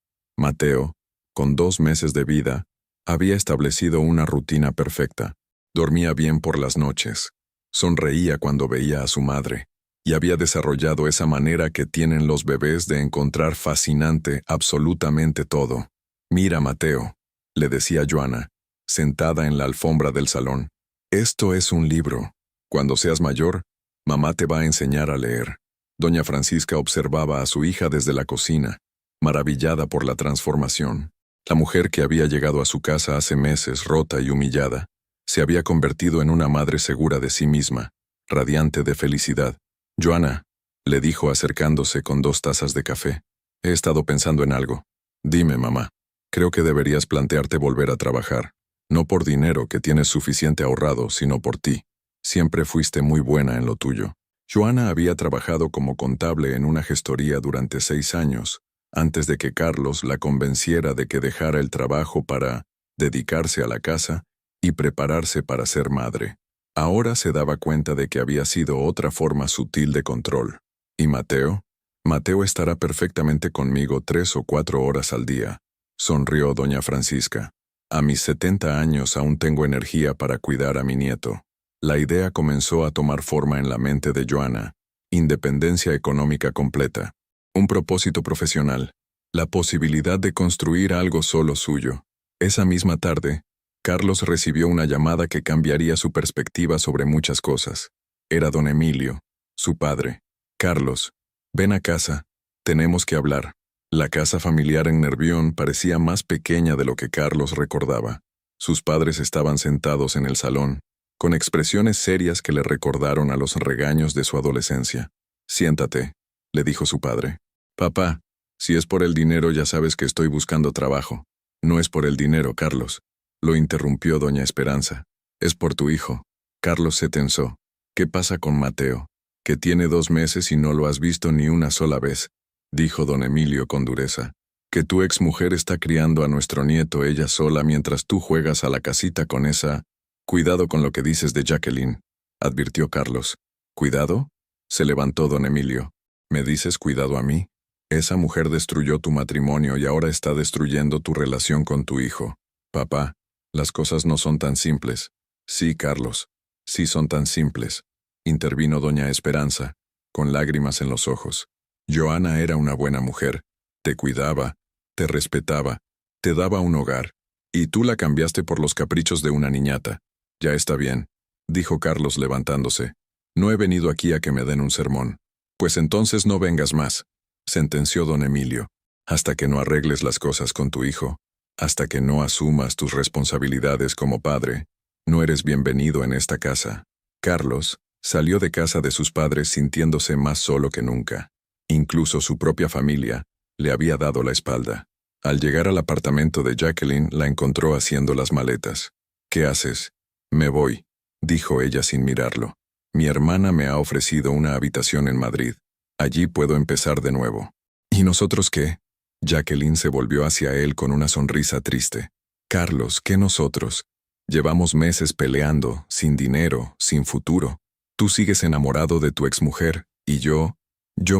Mateo, con 2 meses de vida, había establecido una rutina perfecta. Dormía bien por las noches, sonreía cuando veía a su madre, y había desarrollado esa manera que tienen los bebés de encontrar fascinante absolutamente todo. «Mira, Mateo», le decía Joana, sentada en la alfombra del salón. «Esto es un libro. Cuando seas mayor, mamá te va a enseñar a leer». Doña Francisca observaba a su hija desde la cocina, maravillada por la transformación. La mujer que había llegado a su casa hace meses, rota y humillada, se había convertido en una madre segura de sí misma, radiante de felicidad. Joana, le dijo acercándose con 2 tazas de café. He estado pensando en algo. Dime, mamá. Creo que deberías plantearte volver a trabajar. No por dinero, que tienes suficiente ahorrado, sino por ti. Siempre fuiste muy buena en lo tuyo. Joana había trabajado como contable en una gestoría durante 6 años, antes de que Carlos la convenciera de que dejara el trabajo para dedicarse a la casa y prepararse para ser madre. Ahora se daba cuenta de que había sido otra forma sutil de control. ¿Y Mateo? Mateo estará perfectamente conmigo 3 o 4 horas al día, sonrió doña Francisca. A mis 70 años aún tengo energía para cuidar a mi nieto. La idea comenzó a tomar forma en la mente de Joana. Independencia económica completa. Un propósito profesional. La posibilidad de construir algo solo suyo. Esa misma tarde, Carlos recibió una llamada que cambiaría su perspectiva sobre muchas cosas. Era don Emilio, su padre. Carlos, ven a casa. Tenemos que hablar. La casa familiar en Nervión parecía más pequeña de lo que Carlos recordaba. Sus padres estaban sentados en el salón, con expresiones serias que le recordaron a los regaños de su adolescencia. Siéntate, le dijo su padre. Papá, si es por el dinero ya sabes que estoy buscando trabajo. No es por el dinero, Carlos, lo interrumpió doña Esperanza. Es por tu hijo. Carlos se tensó. ¿Qué pasa con Mateo? Que tiene 2 meses y no lo has visto ni una sola vez, dijo don Emilio con dureza. Que tu exmujer está criando a nuestro nieto ella sola mientras tú juegas a la casita con esa... Cuidado con lo que dices de Jacqueline, advirtió Carlos. ¿Cuidado? Se levantó don Emilio. ¿Me dices cuidado a mí? Esa mujer destruyó tu matrimonio y ahora está destruyendo tu relación con tu hijo. Papá, las cosas no son tan simples. Sí, Carlos, sí son tan simples, intervino doña Esperanza, con lágrimas en los ojos. Joana era una buena mujer. Te cuidaba, te respetaba, te daba un hogar. Y tú la cambiaste por los caprichos de una niñata. Ya está bien, dijo Carlos levantándose. No he venido aquí a que me den un sermón. Pues entonces no vengas más, sentenció don Emilio. Hasta que no arregles las cosas con tu hijo, hasta que no asumas tus responsabilidades como padre, no eres bienvenido en esta casa. Carlos salió de casa de sus padres sintiéndose más solo que nunca. Incluso su propia familia le había dado la espalda. Al llegar al apartamento de Jacqueline, la encontró haciendo las maletas. ¿Qué haces? Me voy, dijo ella sin mirarlo. Mi hermana me ha ofrecido una habitación en Madrid. Allí puedo empezar de nuevo. ¿Y nosotros qué? Jacqueline se volvió hacia él con una sonrisa triste. Carlos, ¿qué nosotros? Llevamos meses peleando, sin dinero, sin futuro. Tú sigues enamorado de tu exmujer, y yo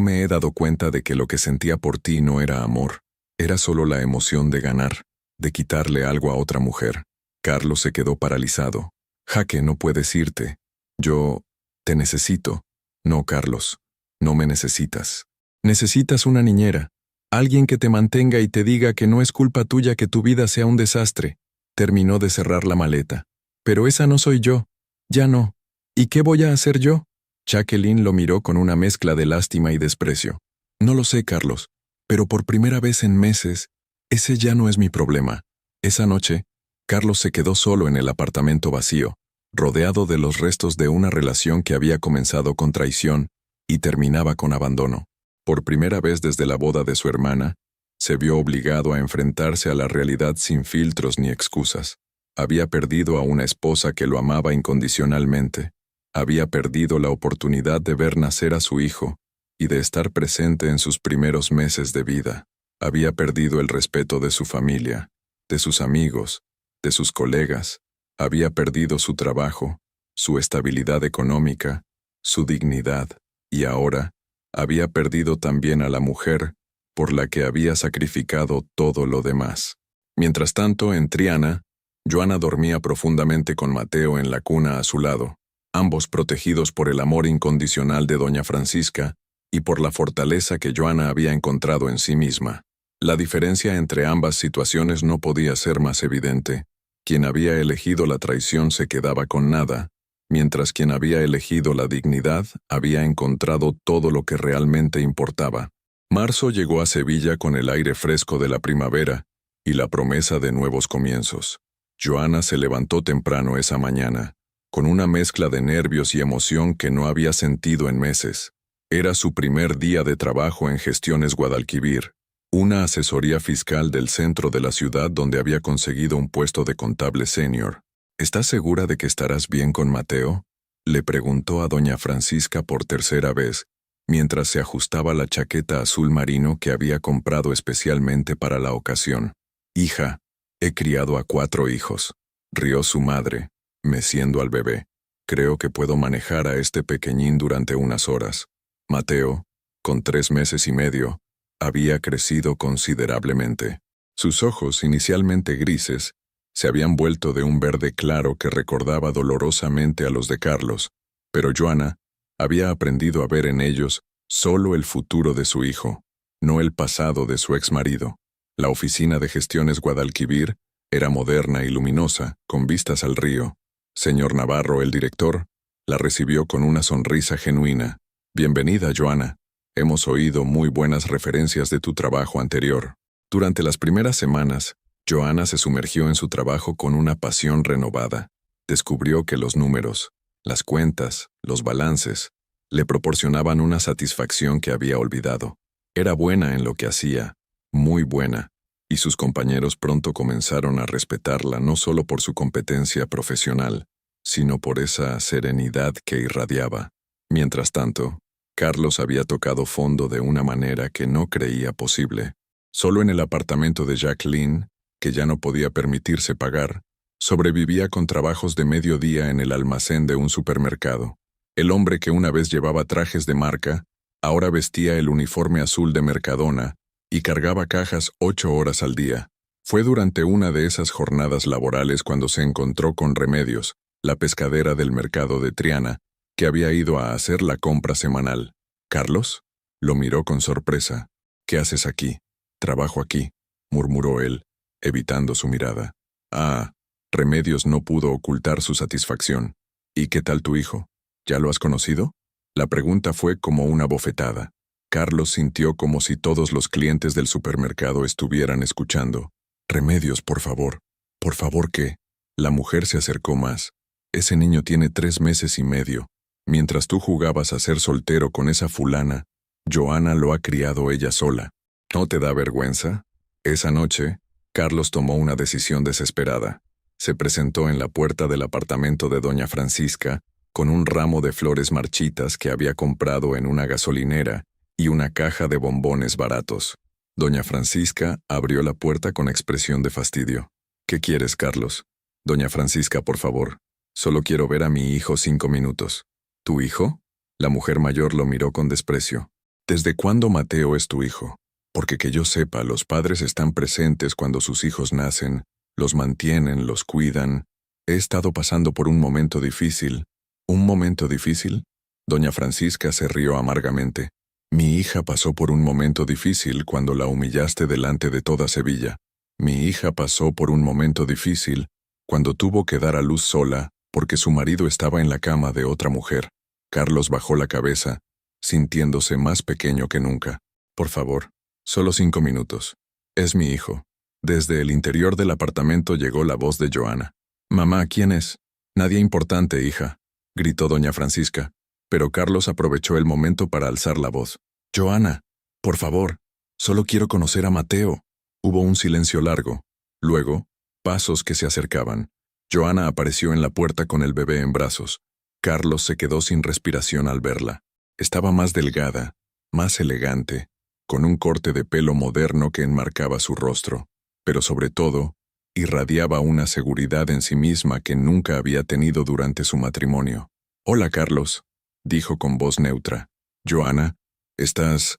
me he dado cuenta de que lo que sentía por ti no era amor. Era solo la emoción de ganar, de quitarle algo a otra mujer. Carlos se quedó paralizado. Jaque, no puedes irte. Yo te necesito. No, Carlos, no me necesitas. Necesitas una niñera. Alguien que te mantenga y te diga que no es culpa tuya que tu vida sea un desastre. Terminó de cerrar la maleta. Pero esa no soy yo. Ya no. ¿Y qué voy a hacer yo? Jacqueline lo miró con una mezcla de lástima y desprecio. No lo sé, Carlos, pero por primera vez en meses, ese ya no es mi problema. Esa noche, Carlos se quedó solo en el apartamento vacío, rodeado de los restos de una relación que había comenzado con traición y terminaba con abandono. Por primera vez desde la boda de su hermana, se vio obligado a enfrentarse a la realidad sin filtros ni excusas. Había perdido a una esposa que lo amaba incondicionalmente. Había perdido la oportunidad de ver nacer a su hijo y de estar presente en sus primeros meses de vida. Había perdido el respeto de su familia, de sus amigos, de sus colegas. Había perdido su trabajo, su estabilidad económica, su dignidad, y ahora había perdido también a la mujer por la que había sacrificado todo lo demás. Mientras tanto, en Triana, Joana dormía profundamente con Mateo en la cuna a su lado, ambos protegidos por el amor incondicional de doña Francisca y por la fortaleza que Joana había encontrado en sí misma. La diferencia entre ambas situaciones no podía ser más evidente. Quien había elegido la traición se quedaba con nada, mientras quien había elegido la dignidad había encontrado todo lo que realmente importaba. Marzo llegó a Sevilla con el aire fresco de la primavera y la promesa de nuevos comienzos. Joana se levantó temprano esa mañana, con una mezcla de nervios y emoción que no había sentido en meses. Era su primer día de trabajo en Gestiones Guadalquivir, una asesoría fiscal del centro de la ciudad donde había conseguido un puesto de contable senior. ¿Estás segura de que estarás bien con Mateo?, le preguntó a doña Francisca por tercera vez, mientras se ajustaba la chaqueta azul marino que había comprado especialmente para la ocasión. Hija, he criado a 4 hijos, rió su madre, meciendo al bebé. Creo que puedo manejar a este pequeñín durante unas horas. Mateo, con 3 meses y medio, había crecido considerablemente. Sus ojos, inicialmente grises, se habían vuelto de un verde claro que recordaba dolorosamente a los de Carlos, pero Joana había aprendido a ver en ellos solo el futuro de su hijo, no el pasado de su exmarido. La oficina de Gestiones Guadalquivir era moderna y luminosa, con vistas al río. Señor Navarro, el director, la recibió con una sonrisa genuina. Bienvenida, Joana. Hemos oído muy buenas referencias de tu trabajo anterior. Durante las primeras semanas, Joana se sumergió en su trabajo con una pasión renovada. Descubrió que los números, las cuentas, los balances, le proporcionaban una satisfacción que había olvidado. Era buena en lo que hacía, muy buena, y sus compañeros pronto comenzaron a respetarla no solo por su competencia profesional, sino por esa serenidad que irradiaba. Mientras tanto, Carlos había tocado fondo de una manera que no creía posible. Solo en el apartamento de Jacqueline, que ya no podía permitirse pagar, sobrevivía con trabajos de mediodía en el almacén de un supermercado. El hombre que una vez llevaba trajes de marca, ahora vestía el uniforme azul de Mercadona y cargaba cajas 8 horas al día. Fue durante una de esas jornadas laborales cuando se encontró con Remedios, la pescadera del mercado de Triana, que había ido a hacer la compra semanal. «¿Carlos?», lo miró con sorpresa. «¿Qué haces aquí?». «Trabajo aquí», murmuró él, evitando su mirada. «Ah». Remedios no pudo ocultar su satisfacción. «¿Y qué tal tu hijo? ¿Ya lo has conocido?». La pregunta fue como una bofetada. Carlos sintió como si todos los clientes del supermercado estuvieran escuchando. «Remedios, por favor». «¿Por favor qué?». La mujer se acercó más. «Ese niño tiene 3 meses y medio. Mientras tú jugabas a ser soltero con esa fulana, Joana lo ha criado ella sola. ¿No te da vergüenza?». Esa noche, Carlos tomó una decisión desesperada. Se presentó en la puerta del apartamento de doña Francisca con un ramo de flores marchitas que había comprado en una gasolinera y una caja de bombones baratos. Doña Francisca abrió la puerta con expresión de fastidio. «¿Qué quieres, Carlos?». «Doña Francisca, por favor. Solo quiero ver a mi hijo 5 minutos». «¿Tu hijo?». La mujer mayor lo miró con desprecio. «¿Desde cuándo Mateo es tu hijo?». «Porque que yo sepa, los padres están presentes cuando sus hijos nacen, los mantienen, los cuidan. He estado pasando por un momento difícil». «¿Un momento difícil?». Doña Francisca se rió amargamente. «Mi hija pasó por un momento difícil cuando la humillaste delante de toda Sevilla. Mi hija pasó por un momento difícil cuando tuvo que dar a luz sola porque su marido estaba en la cama de otra mujer». Carlos bajó la cabeza, sintiéndose más pequeño que nunca. «Por favor, solo 5 minutos. Es mi hijo». Desde el interior del apartamento llegó la voz de Joana. «Mamá, ¿quién es?». «Nadie importante, hija», gritó doña Francisca, pero Carlos aprovechó el momento para alzar la voz. «Joana, por favor, solo quiero conocer a Mateo». Hubo un silencio largo. Luego, pasos que se acercaban. Joana apareció en la puerta con el bebé en brazos. Carlos se quedó sin respiración al verla. Estaba más delgada, más elegante, con un corte de pelo moderno que enmarcaba su rostro, pero sobre todo, irradiaba una seguridad en sí misma que nunca había tenido durante su matrimonio. «Hola, Carlos», dijo con voz neutra. «Joana, estás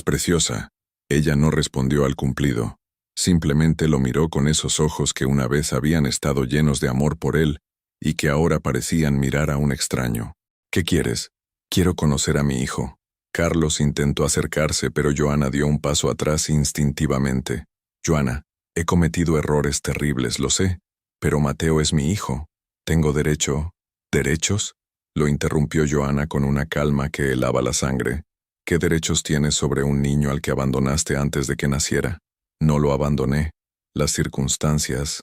preciosa». Ella no respondió al cumplido. Simplemente lo miró con esos ojos que una vez habían estado llenos de amor por él y que ahora parecían mirar a un extraño. «¿Qué quieres?». «Quiero conocer a mi hijo». Carlos intentó acercarse, pero Joana dio un paso atrás instintivamente. «Joana, he cometido errores terribles, lo sé, pero Mateo es mi hijo. Tengo derecho». «¿Derechos?», lo interrumpió Joana con una calma que helaba la sangre. «¿Qué derechos tienes sobre un niño al que abandonaste antes de que naciera?». «No lo abandoné. Las circunstancias»,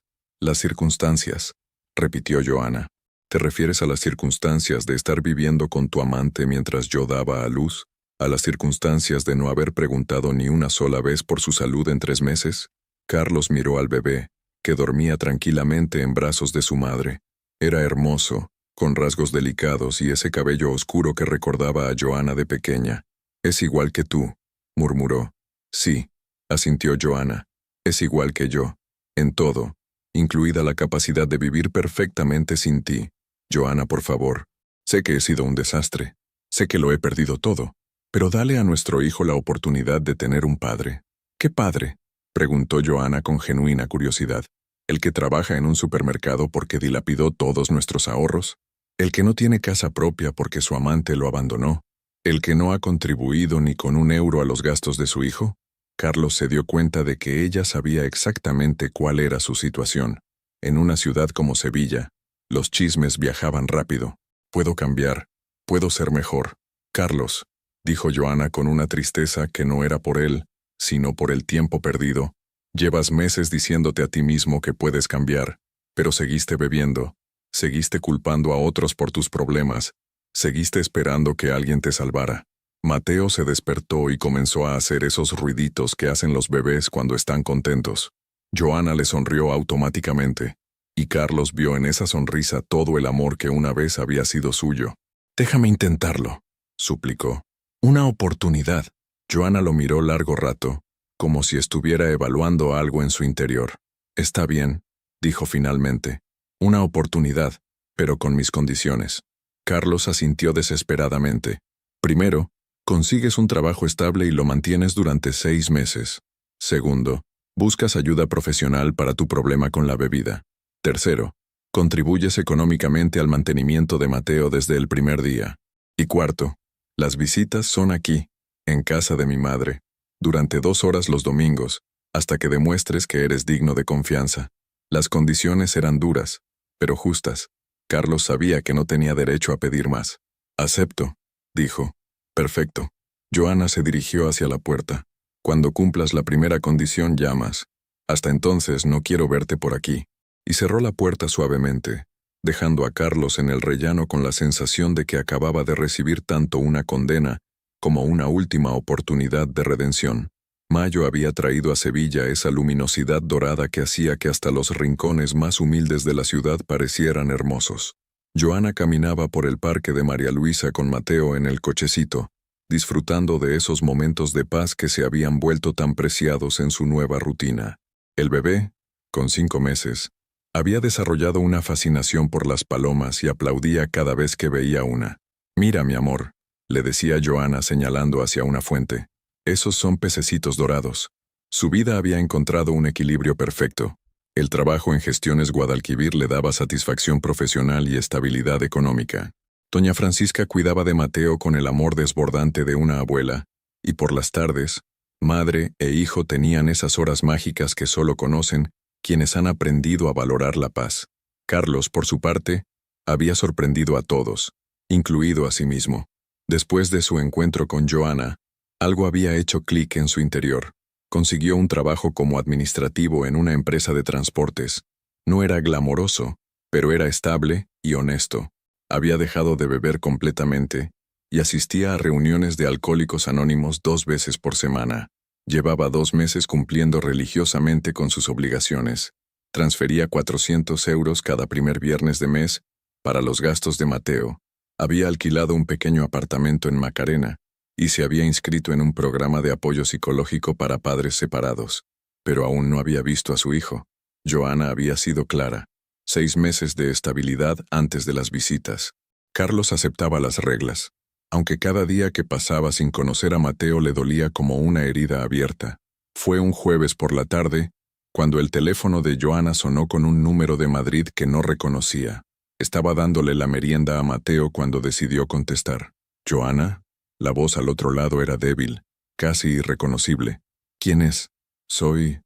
repitió Joana. ¿Te refieres a las circunstancias de estar viviendo con tu amante mientras yo daba a luz? ¿A las circunstancias de no haber preguntado ni una sola vez por su salud en 3 meses? Carlos miró al bebé, que dormía tranquilamente en brazos de su madre. Era hermoso, con rasgos delicados y ese cabello oscuro que recordaba a Johanna de pequeña. «Es igual que tú», murmuró. «Sí», asintió Johanna. «Es igual que yo. En todo, incluida la capacidad de vivir perfectamente sin ti. Johanna, por favor. Sé que he sido un desastre. Sé que lo he perdido todo. Pero dale a nuestro hijo la oportunidad de tener un padre». «¿Qué padre?», preguntó Johanna con genuina curiosidad. «¿El que trabaja en un supermercado porque dilapidó todos nuestros ahorros? ¿El que no tiene casa propia porque su amante lo abandonó? ¿El que no ha contribuido ni con un euro a los gastos de su hijo?» Carlos se dio cuenta de que ella sabía exactamente cuál era su situación. En una ciudad como Sevilla, los chismes viajaban rápido. «Puedo cambiar. Puedo ser mejor. Carlos», dijo Johanna con una tristeza que no era por él, sino por el tiempo perdido. «Llevas meses diciéndote a ti mismo que puedes cambiar, pero seguiste bebiendo, seguiste culpando a otros por tus problemas, seguiste esperando que alguien te salvara». Mateo se despertó y comenzó a hacer esos ruiditos que hacen los bebés cuando están contentos. Johanna le sonrió automáticamente, y Carlos vio en esa sonrisa todo el amor que una vez había sido suyo. «Déjame intentarlo», suplicó. «Una oportunidad». Johanna lo miró largo rato, como si estuviera evaluando algo en su interior. «Está bien», dijo finalmente. «Una oportunidad, pero con mis condiciones». Carlos asintió desesperadamente. «Primero, consigues un trabajo estable y lo mantienes durante 6 meses. Segundo, buscas ayuda profesional para tu problema con la bebida. Tercero, contribuyes económicamente al mantenimiento de Mateo desde el primer día. Y cuarto, las visitas son aquí, en casa de mi madre, durante 2 horas los domingos, hasta que demuestres que eres digno de confianza». Las condiciones eran duras, pero justas. Carlos sabía que no tenía derecho a pedir más. «Acepto», dijo. «Perfecto». Johanna se dirigió hacia la puerta. «Cuando cumplas la primera condición llamas. Hasta entonces no quiero verte por aquí». Y cerró la puerta suavemente, dejando a Carlos en el rellano con la sensación de que acababa de recibir tanto una condena como una última oportunidad de redención. Mayo había traído a Sevilla esa luminosidad dorada que hacía que hasta los rincones más humildes de la ciudad parecieran hermosos. Johanna caminaba por el parque de María Luisa con Mateo en el cochecito, disfrutando de esos momentos de paz que se habían vuelto tan preciados en su nueva rutina. El bebé, con 5 meses, había desarrollado una fascinación por las palomas y aplaudía cada vez que veía una. «Mira, mi amor», le decía Johanna señalando hacia una fuente. «Esos son pececitos dorados». Su vida había encontrado un equilibrio perfecto. El trabajo en Gestiones Guadalquivir le daba satisfacción profesional y estabilidad económica. Doña Francisca cuidaba de Mateo con el amor desbordante de una abuela, y por las tardes, madre e hijo tenían esas horas mágicas que solo conocen quienes han aprendido a valorar la paz. Carlos, por su parte, había sorprendido a todos, incluido a sí mismo. Después de su encuentro con Johanna, algo había hecho clic en su interior. Consiguió un trabajo como administrativo en una empresa de transportes. No era glamoroso, pero era estable y honesto. Había dejado de beber completamente y asistía a reuniones de alcohólicos anónimos 2 veces por semana. Llevaba 2 meses cumpliendo religiosamente con sus obligaciones. Transfería 400 euros cada primer viernes de mes para los gastos de Mateo. Había alquilado un pequeño apartamento en Macarena y se había inscrito en un programa de apoyo psicológico para padres separados. Pero aún no había visto a su hijo. Johanna había sido clara. 6 meses de estabilidad antes de las visitas. Carlos aceptaba las reglas, aunque cada día que pasaba sin conocer a Mateo le dolía como una herida abierta. Fue un jueves por la tarde, cuando el teléfono de Johanna sonó con un número de Madrid que no reconocía. Estaba dándole la merienda a Mateo cuando decidió contestar. «¿Johanna?». La voz al otro lado era débil, casi irreconocible. «¿Quién es?». Soy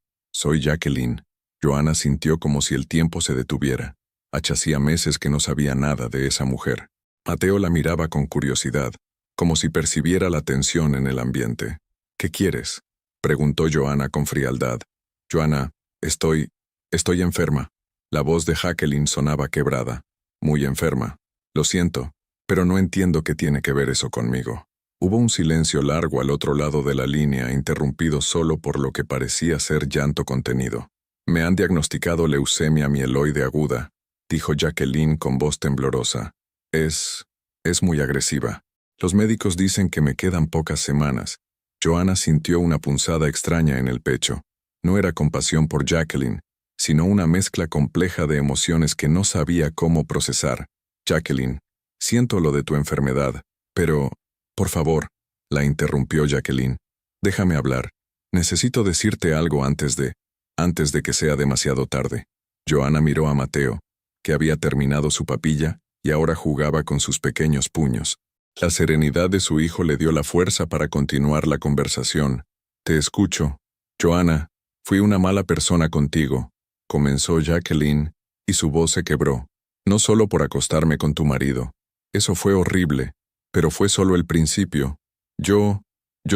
Jacqueline». Johanna sintió como si el tiempo se detuviera. Hacía meses que no sabía nada de esa mujer. Mateo la miraba con curiosidad, como si percibiera la tensión en el ambiente. «¿Qué quieres?», preguntó Johanna con frialdad. «Johanna, estoy enferma». La voz de Jacqueline sonaba quebrada. Muy enferma. Lo siento, pero no entiendo qué tiene que ver eso conmigo. Hubo un silencio largo al otro lado de la línea, interrumpido solo por lo que parecía ser llanto contenido. Me han diagnosticado leucemia mieloide aguda, dijo Jacqueline con voz temblorosa. Es muy agresiva. Los médicos dicen que me quedan pocas semanas. Joanna sintió una punzada extraña en el pecho. No era compasión por Jacqueline, sino una mezcla compleja de emociones que no sabía cómo procesar. Jacqueline, siento lo de tu enfermedad, pero, por favor, la interrumpió Jacqueline. Déjame hablar. Necesito decirte algo antes de que sea demasiado tarde. Joanna miró a Mateo, que había terminado su papilla y ahora jugaba con sus pequeños puños. La serenidad de su hijo le dio la fuerza para continuar la conversación. Te escucho. Joanna, fui una mala persona contigo, comenzó Jacqueline, y su voz se quebró. No solo por acostarme con tu marido. Eso fue horrible, pero fue solo el principio. Yo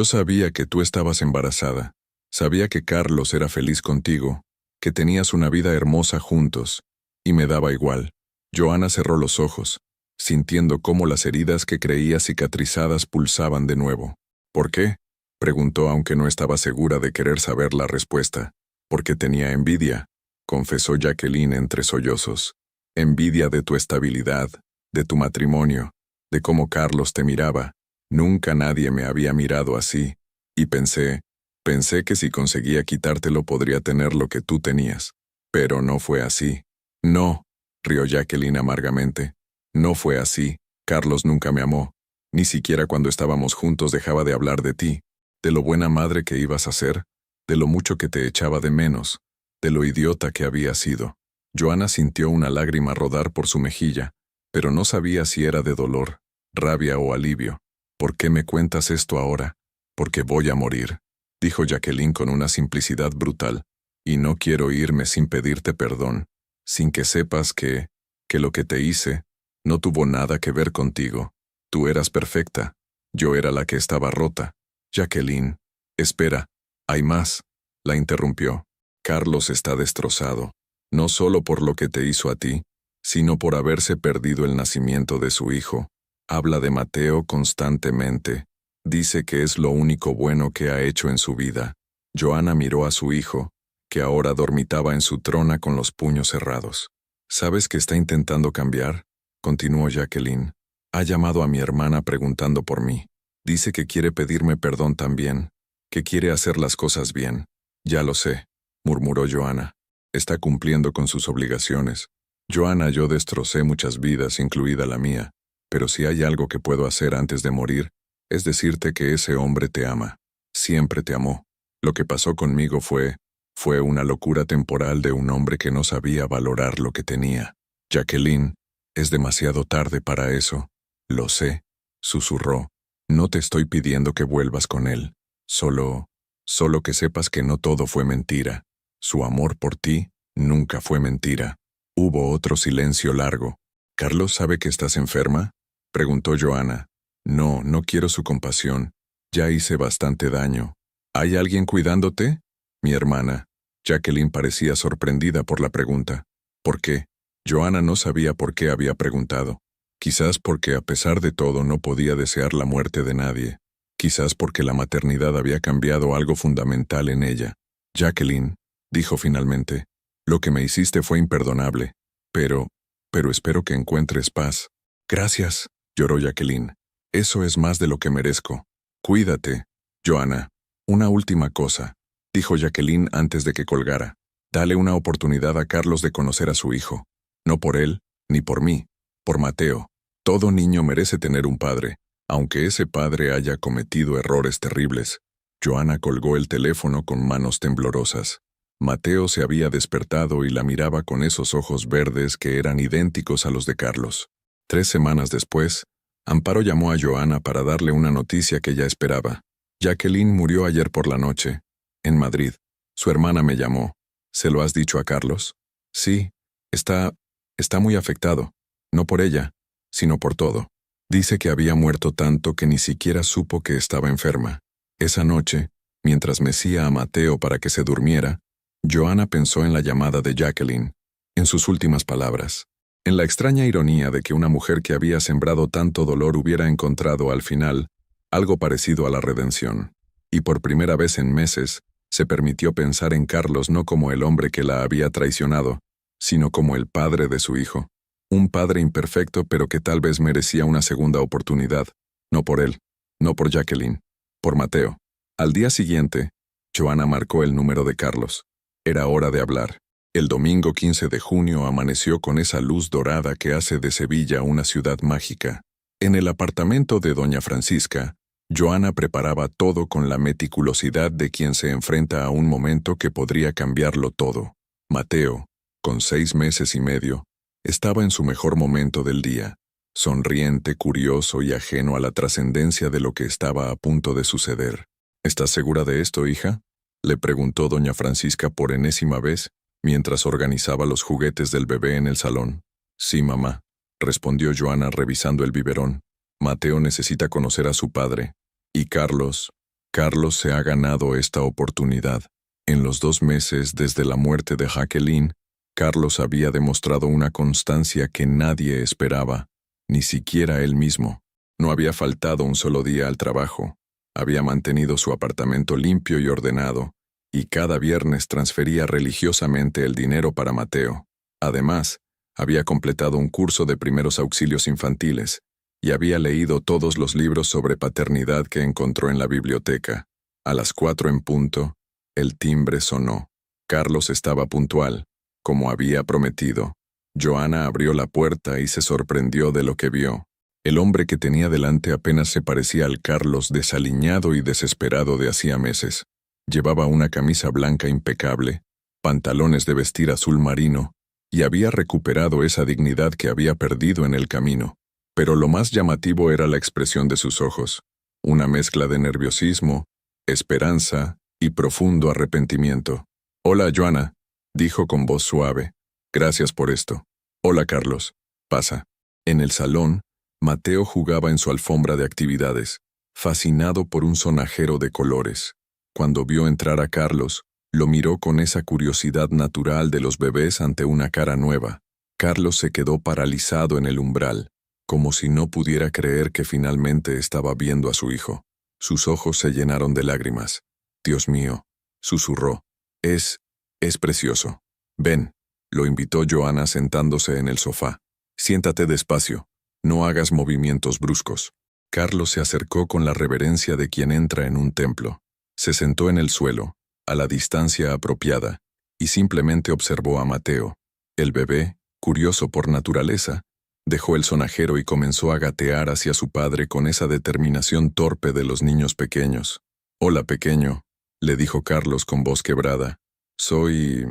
sabía que tú estabas embarazada. Sabía que Carlos era feliz contigo, que tenías una vida hermosa juntos, y me daba igual. Joanna cerró los ojos, sintiendo cómo las heridas que creía cicatrizadas pulsaban de nuevo. ¿Por qué?, preguntó, aunque no estaba segura de querer saber la respuesta. Porque tenía envidia, confesó Jacqueline entre sollozos. Envidia de tu estabilidad, de tu matrimonio, de cómo Carlos te miraba. Nunca nadie me había mirado así, y pensé que si conseguía quitártelo podría tener lo que tú tenías. Pero no fue así. No, rió Jacqueline amargamente. No fue así. Carlos nunca me amó. Ni siquiera cuando estábamos juntos dejaba de hablar de ti, de lo buena madre que ibas a ser, de lo mucho que te echaba de menos, de lo idiota que había sido. Joanna sintió una lágrima rodar por su mejilla, pero no sabía si era de dolor, rabia o alivio. ¿Por qué me cuentas esto ahora? Porque voy a morir, dijo Jacqueline con una simplicidad brutal. Y no quiero irme sin pedirte perdón, sin que sepas que lo que te hice no tuvo nada que ver contigo. Tú eras perfecta, yo era la que estaba rota. Jacqueline, espera, hay más, la interrumpió. Carlos está destrozado, no solo por lo que te hizo a ti, sino por haberse perdido el nacimiento de su hijo. Habla de Mateo constantemente. Dice que es lo único bueno que ha hecho en su vida. Joanna miró a su hijo, que ahora dormitaba en su trona con los puños cerrados. ¿Sabes que está intentando cambiar?, continuó Jacqueline. Ha llamado a mi hermana preguntando por mí. Dice que quiere pedirme perdón también, que quiere hacer las cosas bien. Ya lo sé, murmuró Joanna. Está cumpliendo con sus obligaciones. Joanna, yo destrocé muchas vidas, incluida la mía, pero si hay algo que puedo hacer antes de morir, es decirte que ese hombre te ama. Siempre te amó. Lo que pasó conmigo fue una locura temporal de un hombre que no sabía valorar lo que tenía. Jacqueline, es demasiado tarde para eso. Lo sé, susurró. No te estoy pidiendo que vuelvas con él. Solo que sepas que no todo fue mentira. Su amor por ti nunca fue mentira. Hubo otro silencio largo. ¿Carlos sabe que estás enferma?, preguntó Joanna. No quiero su compasión. Ya hice bastante daño. ¿Hay alguien cuidándote? Mi hermana. Jacqueline parecía sorprendida por la pregunta. ¿Por qué? Joanna no sabía por qué había preguntado. Quizás porque a pesar de todo no podía desear la muerte de nadie. Quizás porque la maternidad había cambiado algo fundamental en ella. Jacqueline, dijo finalmente, lo que me hiciste fue imperdonable. Pero espero que encuentres paz. Gracias, lloró Jacqueline. Eso es más de lo que merezco. Cuídate, Joanna. Una última cosa, dijo Jacqueline antes de que colgara. Dale una oportunidad a Carlos de conocer a su hijo. No por él, ni por mí, por Mateo. Todo niño merece tener un padre, aunque ese padre haya cometido errores terribles. Joanna colgó el teléfono con manos temblorosas. Mateo se había despertado y la miraba con esos ojos verdes que eran idénticos a los de Carlos. 3 semanas después, Amparo llamó a Joanna para darle una noticia que ella esperaba. Jacqueline murió ayer por la noche, en Madrid. Su hermana me llamó. ¿Se lo has dicho a Carlos? Sí, está muy afectado. No por ella, sino por todo. Dice que había muerto tanto que ni siquiera supo que estaba enferma. Esa noche, mientras mecía a Mateo para que se durmiera, Joanna pensó en la llamada de Jacqueline, en sus últimas palabras. En la extraña ironía de que una mujer que había sembrado tanto dolor hubiera encontrado al final algo parecido a la redención. Y por primera vez en meses, se permitió pensar en Carlos no como el hombre que la había traicionado, sino como el padre de su hijo. Un padre imperfecto pero que tal vez merecía una segunda oportunidad. No por él, no por Jacqueline, por Mateo. Al día siguiente, Joana marcó el número de Carlos. Era hora de hablar. El domingo 15 de junio amaneció con esa luz dorada que hace de Sevilla una ciudad mágica. En el apartamento de doña Francisca, Joana preparaba todo con la meticulosidad de quien se enfrenta a un momento que podría cambiarlo todo. Mateo, con 6 meses y medio, estaba en su mejor momento del día, sonriente, curioso y ajeno a la trascendencia de lo que estaba a punto de suceder. ¿Estás segura de esto, hija?, le preguntó doña Francisca por enésima vez, mientras organizaba los juguetes del bebé en el salón. Sí, mamá, respondió Joana revisando el biberón. Mateo necesita conocer a su padre. Y Carlos se ha ganado esta oportunidad. En los 2 meses desde la muerte de Jacqueline, Carlos había demostrado una constancia que nadie esperaba, ni siquiera él mismo. No había faltado un solo día al trabajo. Había mantenido su apartamento limpio y ordenado, y cada viernes transfería religiosamente el dinero para Mateo. Además, había completado un curso de primeros auxilios infantiles, y había leído todos los libros sobre paternidad que encontró en la biblioteca. A las 4 en punto, el timbre sonó. Carlos estaba puntual, como había prometido. Joana abrió la puerta y se sorprendió de lo que vio. El hombre que tenía delante apenas se parecía al Carlos desaliñado y desesperado de hacía meses. Llevaba una camisa blanca impecable, pantalones de vestir azul marino, y había recuperado esa dignidad que había perdido en el camino. Pero lo más llamativo era la expresión de sus ojos, una mezcla de nerviosismo, esperanza y profundo arrepentimiento. «Hola, Joana», dijo con voz suave. «Gracias por esto». «Hola, Carlos. Pasa». En el salón, Mateo jugaba en su alfombra de actividades, fascinado por un sonajero de colores. Cuando vio entrar a Carlos, lo miró con esa curiosidad natural de los bebés ante una cara nueva. Carlos se quedó paralizado en el umbral, como si no pudiera creer que finalmente estaba viendo a su hijo. Sus ojos se llenaron de lágrimas. «Dios mío», susurró. Es precioso». «Ven», lo invitó Joana sentándose en el sofá. «Siéntate despacio. No hagas movimientos bruscos». Carlos se acercó con la reverencia de quien entra en un templo. Se sentó en el suelo, a la distancia apropiada, y simplemente observó a Mateo. El bebé, curioso por naturaleza, dejó el sonajero y comenzó a gatear hacia su padre con esa determinación torpe de los niños pequeños. «Hola, pequeño», le dijo Carlos con voz quebrada. Soy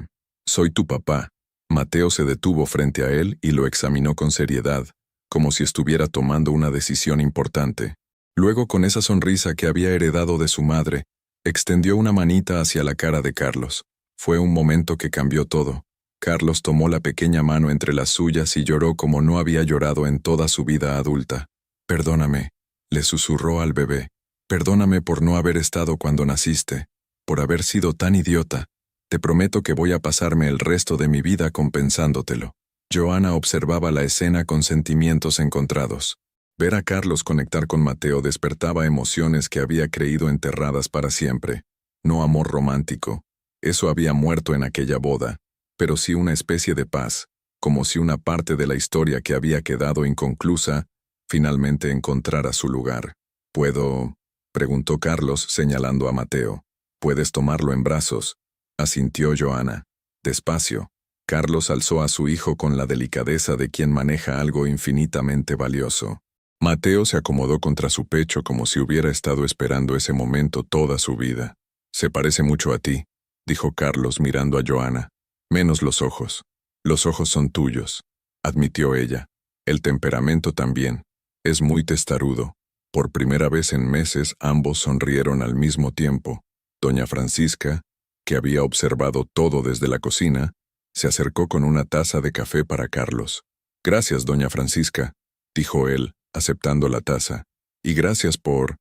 tu papá». Mateo se detuvo frente a él y lo examinó con seriedad, como si estuviera tomando una decisión importante. Luego, con esa sonrisa que había heredado de su madre, extendió una manita hacia la cara de Carlos. Fue un momento que cambió todo. Carlos tomó la pequeña mano entre las suyas y lloró como no había llorado en toda su vida adulta. «Perdóname», le susurró al bebé. «Perdóname por no haber estado cuando naciste, por haber sido tan idiota. Te prometo que voy a pasarme el resto de mi vida compensándotelo». Joana observaba la escena con sentimientos encontrados. Ver a Carlos conectar con Mateo despertaba emociones que había creído enterradas para siempre. No amor romántico, eso había muerto en aquella boda, pero sí una especie de paz, como si una parte de la historia que había quedado inconclusa finalmente encontrara su lugar. «¿Puedo?», preguntó Carlos señalando a Mateo. «Puedes tomarlo en brazos», asintió Joana. Despacio, Carlos alzó a su hijo con la delicadeza de quien maneja algo infinitamente valioso. Mateo se acomodó contra su pecho como si hubiera estado esperando ese momento toda su vida. «Se parece mucho a ti», dijo Carlos mirando a Joana. «Menos los ojos. Los ojos son tuyos», admitió ella. «El temperamento también. Es muy testarudo». Por primera vez en meses ambos sonrieron al mismo tiempo. Doña Francisca, que había observado todo desde la cocina, se acercó con una taza de café para Carlos. «Gracias, doña Francisca», dijo él, aceptando la taza. «Y gracias por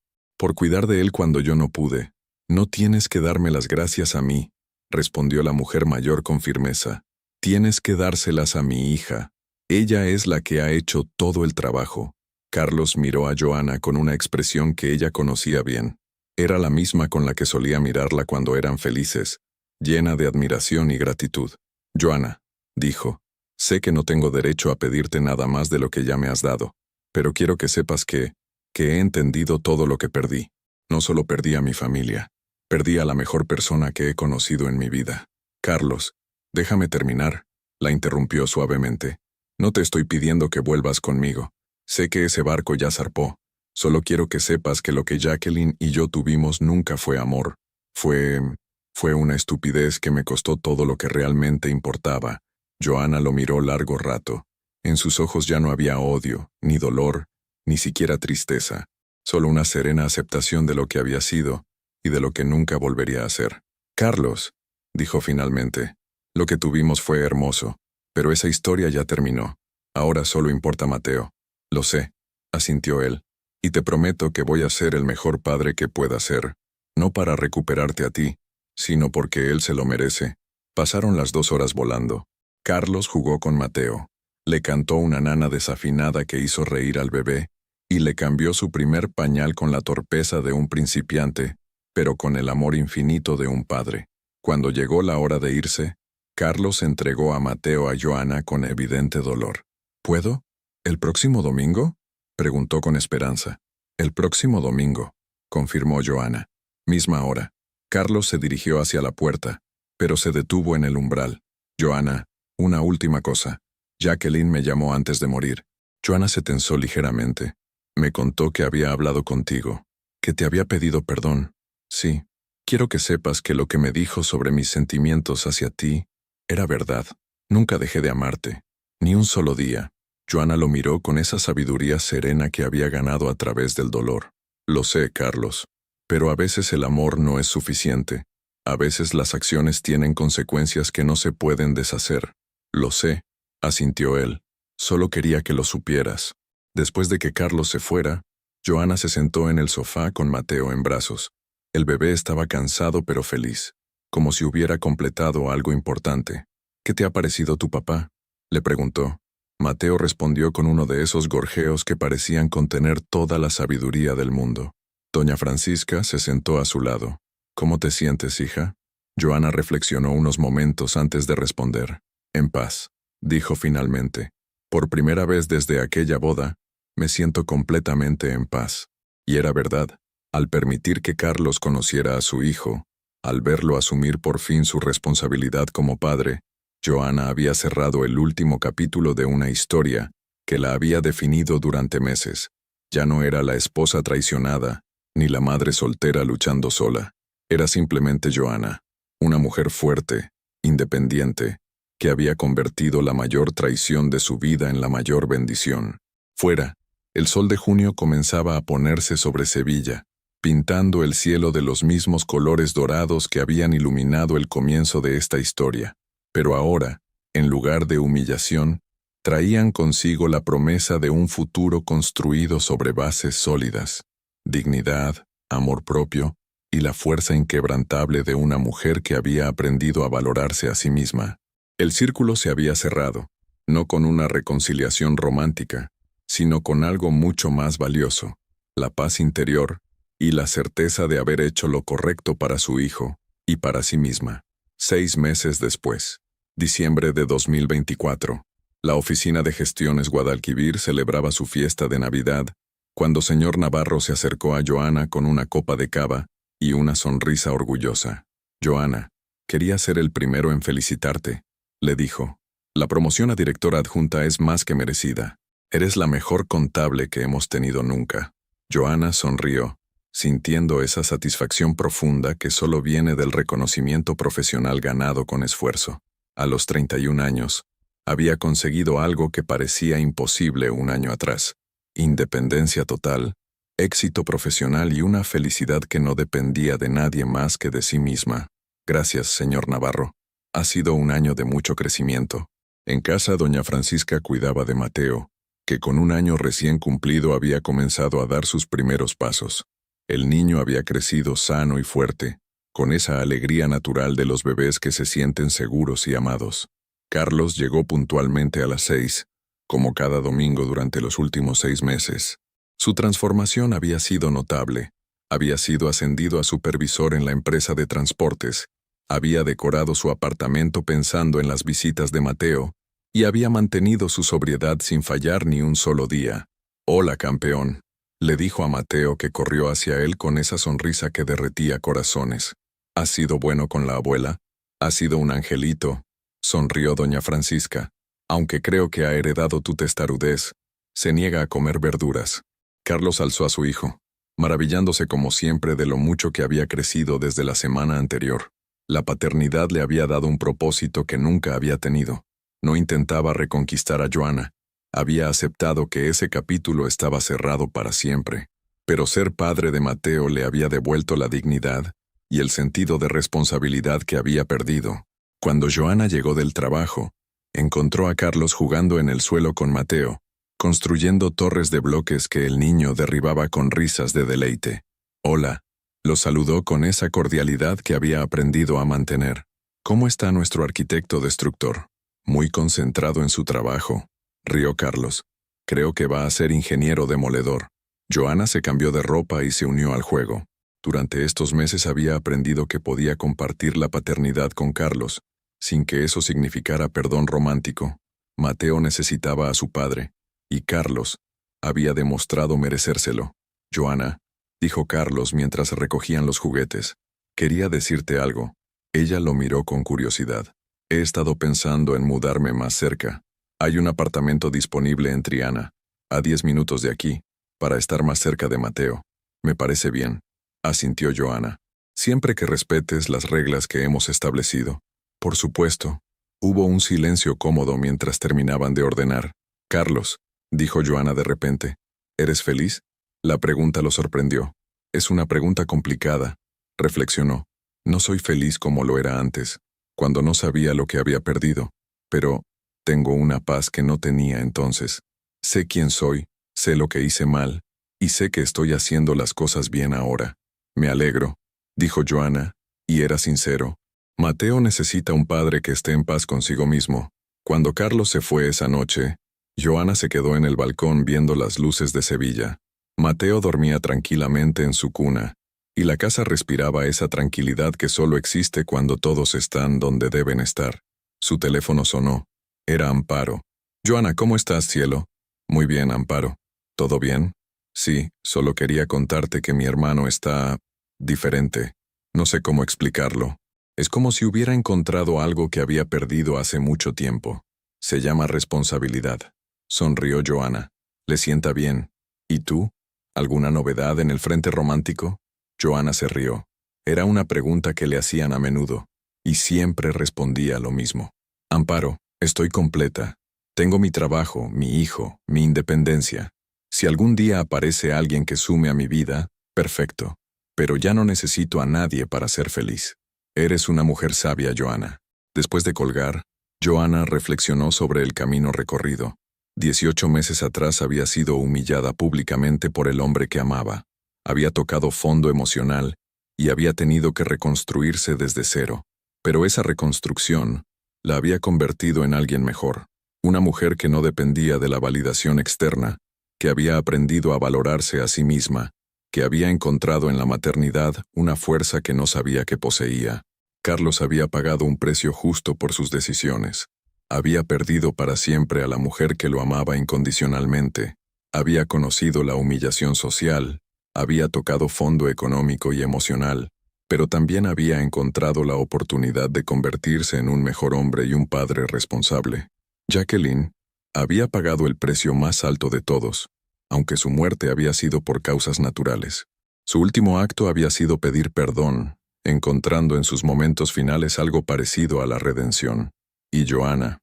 cuidar de él cuando yo no pude». «No tienes que darme las gracias a mí», respondió la mujer mayor con firmeza. «Tienes que dárselas a mi hija. Ella es la que ha hecho todo el trabajo. Carlos miró a Joana con una expresión que ella conocía bien. Era la misma con la que solía mirarla cuando eran felices, llena de admiración y gratitud. Joana, dijo, sé que no tengo derecho a pedirte nada más de lo que ya me has dado, pero quiero que sepas que he entendido todo lo que perdí. No solo perdí a mi familia, perdí a la mejor persona que he conocido en mi vida. Carlos, déjame terminar, la interrumpió suavemente. No te estoy pidiendo que vuelvas conmigo. Sé que ese barco ya zarpó. Solo quiero que sepas que lo que Jacqueline y yo tuvimos nunca fue amor. Fue una estupidez que me costó todo lo que realmente importaba. Joana lo miró largo rato. En sus ojos ya no había odio, ni dolor, ni siquiera tristeza. Solo una serena aceptación de lo que había sido y de lo que nunca volvería a ser. Carlos, dijo finalmente, lo que tuvimos fue hermoso, pero esa historia ya terminó. Ahora solo importa Mateo. Lo sé, asintió él, y te prometo que voy a ser el mejor padre que pueda ser, no para recuperarte a ti, sino porque él se lo merece. Pasaron las 2 horas volando. Carlos jugó con Mateo, le cantó una nana desafinada que hizo reír al bebé, y le cambió su primer pañal con la torpeza de un principiante, pero con el amor infinito de un padre. Cuando llegó la hora de irse, Carlos entregó a Mateo a Joana con evidente dolor. ¿Puedo? ¿El próximo domingo? Preguntó con esperanza. El próximo domingo, confirmó Joana. Misma hora. Carlos se dirigió hacia la puerta, pero se detuvo en el umbral. Joana, una última cosa. Jacqueline me llamó antes de morir. Joana se tensó ligeramente. Me contó que había hablado contigo, que te había pedido perdón. Sí, quiero que sepas que lo que me dijo sobre mis sentimientos hacia ti era verdad. Nunca dejé de amarte, ni un solo día. Joana lo miró con esa sabiduría serena que había ganado a través del dolor. Lo sé, Carlos, pero a veces el amor no es suficiente. A veces las acciones tienen consecuencias que no se pueden deshacer. Lo sé, asintió él. Solo quería que lo supieras. Después de que Carlos se fuera, Joana se sentó en el sofá con Mateo en brazos. El bebé estaba cansado pero feliz, como si hubiera completado algo importante. ¿Qué te ha parecido tu papá?, le preguntó. Mateo respondió con uno de esos gorjeos que parecían contener toda la sabiduría del mundo. Doña Francisca se sentó a su lado. ¿Cómo te sientes, hija? Joana reflexionó unos momentos antes de responder. En paz, dijo finalmente. Por primera vez desde aquella boda, me siento completamente en paz. Y era verdad. Al permitir que Carlos conociera a su hijo, al verlo asumir por fin su responsabilidad como padre, Joana había cerrado el último capítulo de una historia que la había definido durante meses. Ya no era la esposa traicionada, ni la madre soltera luchando sola. Era simplemente Joana, una mujer fuerte, independiente, que había convertido la mayor traición de su vida en la mayor bendición. Fuera, el sol de junio comenzaba a ponerse sobre Sevilla, pintando el cielo de los mismos colores dorados que habían iluminado el comienzo de esta historia. Pero ahora, en lugar de humillación, traían consigo la promesa de un futuro construido sobre bases sólidas, dignidad, amor propio y la fuerza inquebrantable de una mujer que había aprendido a valorarse a sí misma. El círculo se había cerrado, no con una reconciliación romántica, sino con algo mucho más valioso, la paz interior y la certeza de haber hecho lo correcto para su hijo y para sí misma. 6 meses después, diciembre de 2024, la Oficina de Gestiones Guadalquivir celebraba su fiesta de Navidad, cuando señor Navarro se acercó a Joana con una copa de cava y una sonrisa orgullosa. Joana, quería ser el primero en felicitarte, le dijo. La promoción a directora adjunta es más que merecida. Eres la mejor contable que hemos tenido nunca. Joana sonrió, sintiendo esa satisfacción profunda que solo viene del reconocimiento profesional ganado con esfuerzo. A los 31 años, había conseguido algo que parecía imposible un año atrás. Independencia total, éxito profesional y una felicidad que no dependía de nadie más que de sí misma. Gracias, señor Navarro. Ha sido un año de mucho crecimiento. En casa, doña Francisca cuidaba de Mateo, que con un año recién cumplido había comenzado a dar sus primeros pasos. El niño había crecido sano y fuerte, con esa alegría natural de los bebés que se sienten seguros y amados. Carlos llegó puntualmente a las 6, como cada domingo durante los últimos 6 meses. Su transformación había sido notable. Había sido ascendido a supervisor en la empresa de transportes, había decorado su apartamento pensando en las visitas de Mateo, y había mantenido su sobriedad sin fallar ni un solo día. «Hola, campeón», le dijo a Mateo, que corrió hacia él con esa sonrisa que derretía corazones. «¿Has sido bueno con la abuela? ¿Has sido un angelito?», sonrió doña Francisca. «Aunque creo que ha heredado tu testarudez. Se niega a comer verduras». Carlos alzó a su hijo, maravillándose como siempre de lo mucho que había crecido desde la semana anterior. La paternidad le había dado un propósito que nunca había tenido. No intentaba reconquistar a Joana. Había aceptado que ese capítulo estaba cerrado para siempre. Pero ser padre de Mateo le había devuelto la dignidad y el sentido de responsabilidad que había perdido. Cuando Joana llegó del trabajo, encontró a Carlos jugando en el suelo con Mateo, construyendo torres de bloques que el niño derribaba con risas de deleite. «Hola», lo saludó con esa cordialidad que había aprendido a mantener. «¿Cómo está nuestro arquitecto destructor?» «Muy concentrado en su trabajo», rió Carlos. «Creo que va a ser ingeniero demoledor». Joana se cambió de ropa y se unió al juego. Durante estos meses había aprendido que podía compartir la paternidad con Carlos, sin que eso significara perdón romántico. Mateo necesitaba a su padre, y Carlos había demostrado merecérselo. «Joana», dijo Carlos mientras recogían los juguetes, «quería decirte algo». Ella lo miró con curiosidad. «He estado pensando en mudarme más cerca. Hay un apartamento disponible en Triana, a 10 minutos de aquí, para estar más cerca de Mateo». «Me parece bien», asintió Joana. «Siempre que respetes las reglas que hemos establecido». «Por supuesto». Hubo un silencio cómodo mientras terminaban de ordenar. «Carlos», dijo Joana de repente, «¿eres feliz?» La pregunta lo sorprendió. «Es una pregunta complicada», reflexionó. «No soy feliz como lo era antes, cuando no sabía lo que había perdido, pero tengo una paz que no tenía entonces. Sé quién soy, sé lo que hice mal, y sé que estoy haciendo las cosas bien ahora». «Me alegro», dijo Joana, y era sincero. Mateo necesita un padre que esté en paz consigo mismo. Cuando Carlos se fue esa noche, Joana se quedó en el balcón viendo las luces de Sevilla. Mateo dormía tranquilamente en su cuna, y la casa respiraba esa tranquilidad que solo existe cuando todos están donde deben estar. Su teléfono sonó. Era Amparo. «Joana, ¿cómo estás, cielo?» «Muy bien, Amparo». «¿Todo bien?» «Sí, solo quería contarte que mi hermano está diferente. No sé cómo explicarlo. Es como si hubiera encontrado algo que había perdido hace mucho tiempo. Se llama responsabilidad». Sonrió Joana. «¿Le sienta bien? ¿Y tú? ¿Alguna novedad en el frente romántico?» Joana se rió. Era una pregunta que le hacían a menudo, y siempre respondía lo mismo. «Amparo, estoy completa. Tengo mi trabajo, mi hijo, mi independencia. Si algún día aparece alguien que sume a mi vida, perfecto. Pero ya no necesito a nadie para ser feliz». «Eres una mujer sabia, Joana». Después de colgar, Joana reflexionó sobre el camino recorrido. 18 meses atrás había sido humillada públicamente por el hombre que amaba. Había tocado fondo emocional y había tenido que reconstruirse desde cero. Pero esa reconstrucción la había convertido en alguien mejor. Una mujer que no dependía de la validación externa, que había aprendido a valorarse a sí misma, que había encontrado en la maternidad una fuerza que no sabía que poseía. Carlos había pagado un precio justo por sus decisiones. Había perdido para siempre a la mujer que lo amaba incondicionalmente. Había conocido la humillación social, había tocado fondo económico y emocional, pero también había encontrado la oportunidad de convertirse en un mejor hombre y un padre responsable. Jacqueline había pagado el precio más alto de todos, aunque su muerte había sido por causas naturales. Su último acto había sido pedir perdón, encontrando en sus momentos finales algo parecido a la redención. Y Joana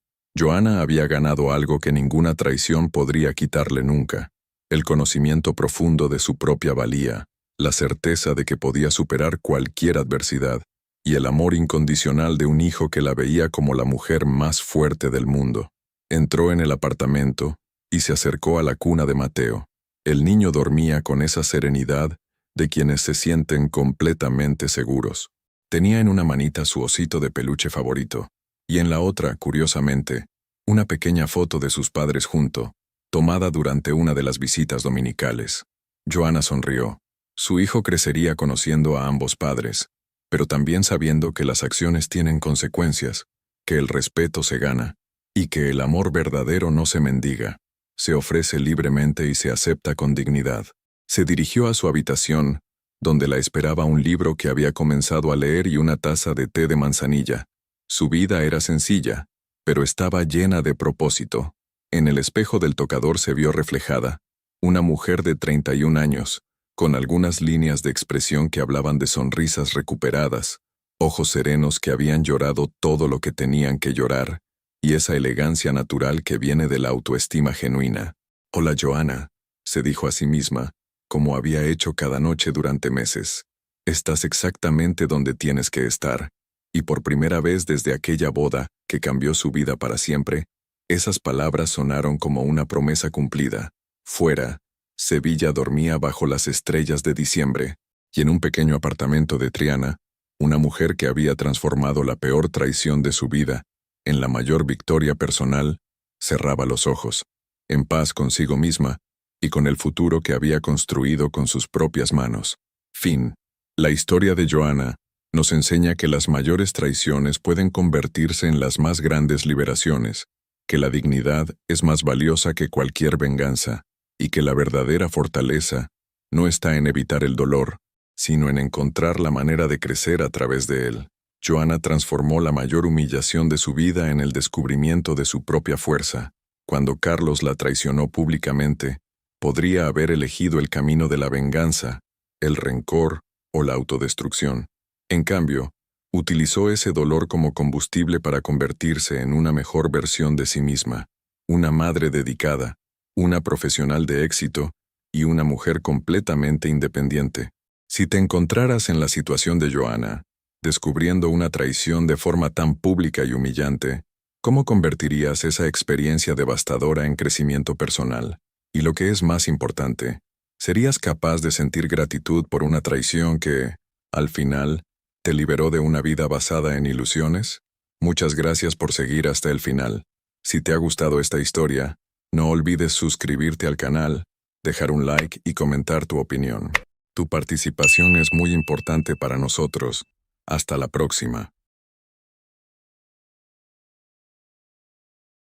había ganado algo que ninguna traición podría quitarle nunca: el conocimiento profundo de su propia valía, la certeza de que podía superar cualquier adversidad, y el amor incondicional de un hijo que la veía como la mujer más fuerte del mundo. Entró en el apartamento y se acercó a la cuna de Mateo. El niño dormía con esa serenidad de quienes se sienten completamente seguros. Tenía en una manita su osito de peluche favorito, y en la otra, curiosamente, una pequeña foto de sus padres junto, tomada durante una de las visitas dominicales. Joanna sonrió. Su hijo crecería conociendo a ambos padres, pero también sabiendo que las acciones tienen consecuencias, que el respeto se gana, y que el amor verdadero no se mendiga, se ofrece libremente y se acepta con dignidad. Se dirigió a su habitación, donde la esperaba un libro que había comenzado a leer y una taza de té de manzanilla. Su vida era sencilla, pero estaba llena de propósito. En el espejo del tocador se vio reflejada una mujer de 31 años, con algunas líneas de expresión que hablaban de sonrisas recuperadas, ojos serenos que habían llorado todo lo que tenían que llorar, y esa elegancia natural que viene de la autoestima genuina. «Hola, Joanna», se dijo a sí misma, como había hecho cada noche durante meses. «Estás exactamente donde tienes que estar». Y por primera vez desde aquella boda, que cambió su vida para siempre, esas palabras sonaron como una promesa cumplida. Fuera, Sevilla dormía bajo las estrellas de diciembre, y en un pequeño apartamento de Triana, una mujer que había transformado la peor traición de su vida en la mayor victoria personal, cerraba los ojos, en paz consigo misma y con el futuro que había construido con sus propias manos. Fin. La historia de Joanna nos enseña que las mayores traiciones pueden convertirse en las más grandes liberaciones, que la dignidad es más valiosa que cualquier venganza, y que la verdadera fortaleza no está en evitar el dolor, sino en encontrar la manera de crecer a través de él. Joanna transformó la mayor humillación de su vida en el descubrimiento de su propia fuerza. Cuando Carlos la traicionó públicamente, podría haber elegido el camino de la venganza, el rencor o la autodestrucción. En cambio, utilizó ese dolor como combustible para convertirse en una mejor versión de sí misma, una madre dedicada, una profesional de éxito y una mujer completamente independiente. Si te encontraras en la situación de Joanna, descubriendo una traición de forma tan pública y humillante, ¿cómo convertirías esa experiencia devastadora en crecimiento personal? Y lo que es más importante, ¿serías capaz de sentir gratitud por una traición que, al final, te liberó de una vida basada en ilusiones? Muchas gracias por seguir hasta el final. Si te ha gustado esta historia, no olvides suscribirte al canal, dejar un like y comentar tu opinión. Tu participación es muy importante para nosotros. Hasta la próxima.